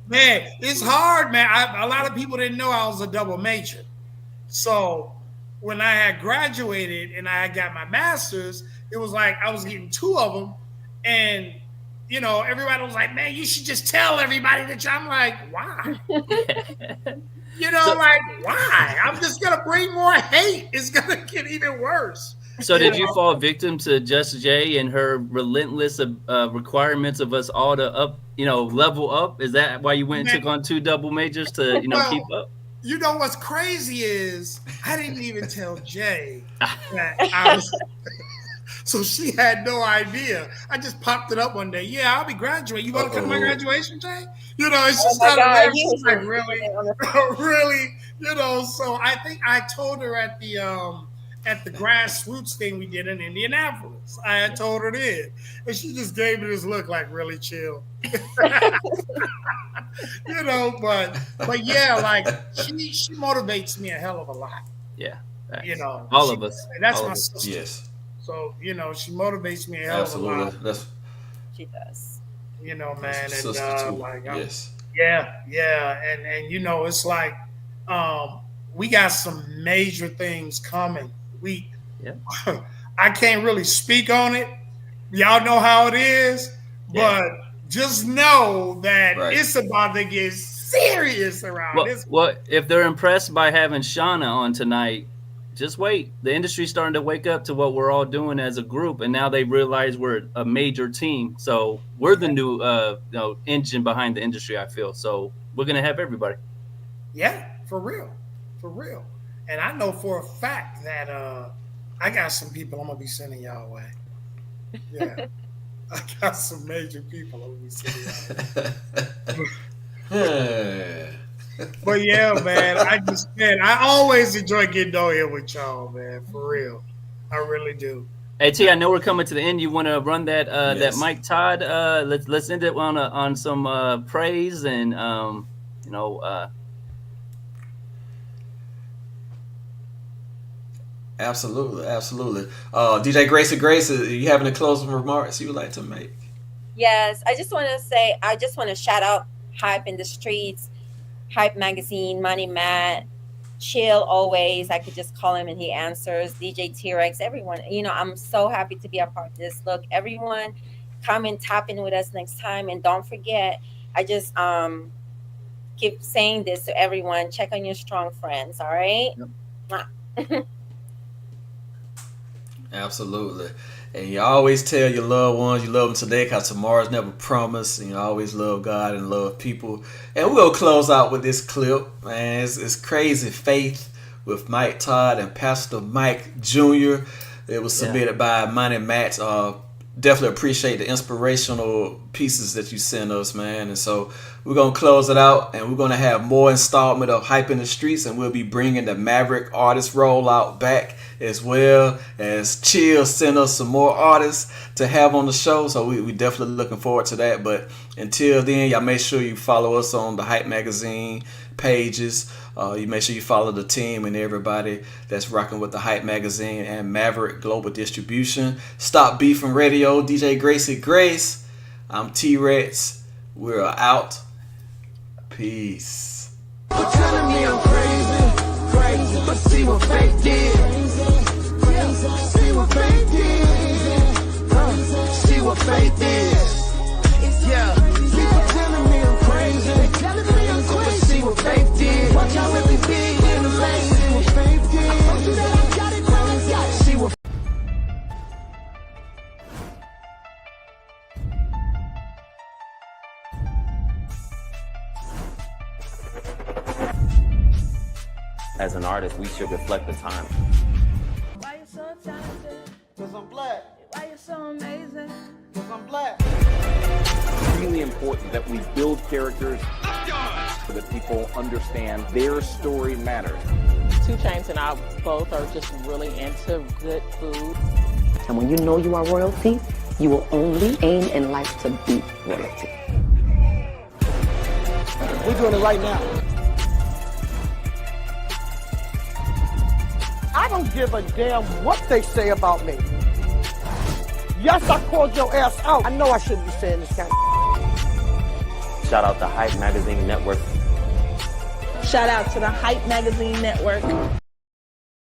man, it's hard, man. A lot of people didn't know I was a double major. So when I had graduated and I got my master's, it was like I was getting 2 of them. And, everybody was like, man, you should just tell everybody that I'm like, why? Why? I'm just going to bring more hate. It's going to get even worse. So did you fall victim to Just Jay and her relentless requirements of us all to level up? Is that why you went and took on 2 double majors to, keep up? What's crazy is I didn't even tell Jay that I was. So she had no idea. I just popped it up one day. Yeah, I'll be graduating. You want to come to my graduation, Jay? It's just not like really. So I think I told her at the grassroots thing we did in Indianapolis. I had told her then. And she just gave me this look like, really Chill. But yeah, like she motivates me a hell of a lot. Yeah. All of us. That's my sister. Yes. So, she motivates me a hell of a lot. She does. Man, and yes. Yeah. And it's like we got some major things coming. I can't really speak on it. Y'all know how it is, but just know that it's about to get serious around this. Well, if they're impressed by having Shawnna on tonight, just wait. The industry's starting to wake up to what we're all doing as a group, and now they realize we're a major team. So we're the new engine behind the industry, I feel. So we're gonna have everybody. Yeah, for real. For real. And I know for a fact that I got some people I'm gonna be sending y'all away. Yeah. I got some major people I'm gonna be sending y'all away. But yeah, man, I always enjoy getting on here with y'all, man. For real. I really do. Hey T, I know we're coming to the end. You want to run that that Mike Todd? Let's end it on some praise and Absolutely. DJ Graci Grace, you having any closing remarks you would like to make? Yes, I just want to shout out Hype in the Streets, Hype Magazine, Money Matt, Chill always. I could just call him and he answers. DJ Tee Recx, everyone. I'm so happy to be a part of this. Look, everyone, come and tap in with us next time. And don't forget, I just keep saying this to everyone. Check on your strong friends. All right. Yep. Absolutely. And you always tell your loved ones you love them today because tomorrow's never promised. And you always love God and love people. And we'll close out with this clip, man. It's Crazy Faith with Mike Todd and Pastor Mike Jr. It was submitted by Money Matt. Definitely appreciate the inspirational pieces that you send us, man. And so we're going to close it out, and we're going to have more installment of Hype in the Streets, and we'll be bringing the Maverick artist rollout back, as well as Chill send us some more artists to have on the show. So we definitely looking forward to that. But until then, y'all make sure you follow us on the Hype Magazine pages. You make sure you follow the team and everybody that's rocking with the Hype Magazine and Maverick Global Distribution. Stop Beefing Radio, DJ Graci Grace. I'm Tee Recx. We're out. Peace. For telling me I'm crazy, but see what fake did. See what fake did. See what fake did. Yeah. People telling me I'm crazy, but see what fake did. Watch out let me be in the lane. See what fake did. I told you that I got it, now I got it. See what. As an artist, we should reflect the time. Why you so talented? Cause I'm black. Why you so amazing? Cause I'm black. It's really important that we build characters so that people understand their story matters. 2 Chainz and I both are just really into good food. And when you know you are royalty, you will only aim in life to be royalty. We're doing it right now. I don't give a damn what they say about me. Yes, I called your ass out. I know I shouldn't be saying this kind of. Shout out to Hype Magazine Network. Shout out to the Hype Magazine Network.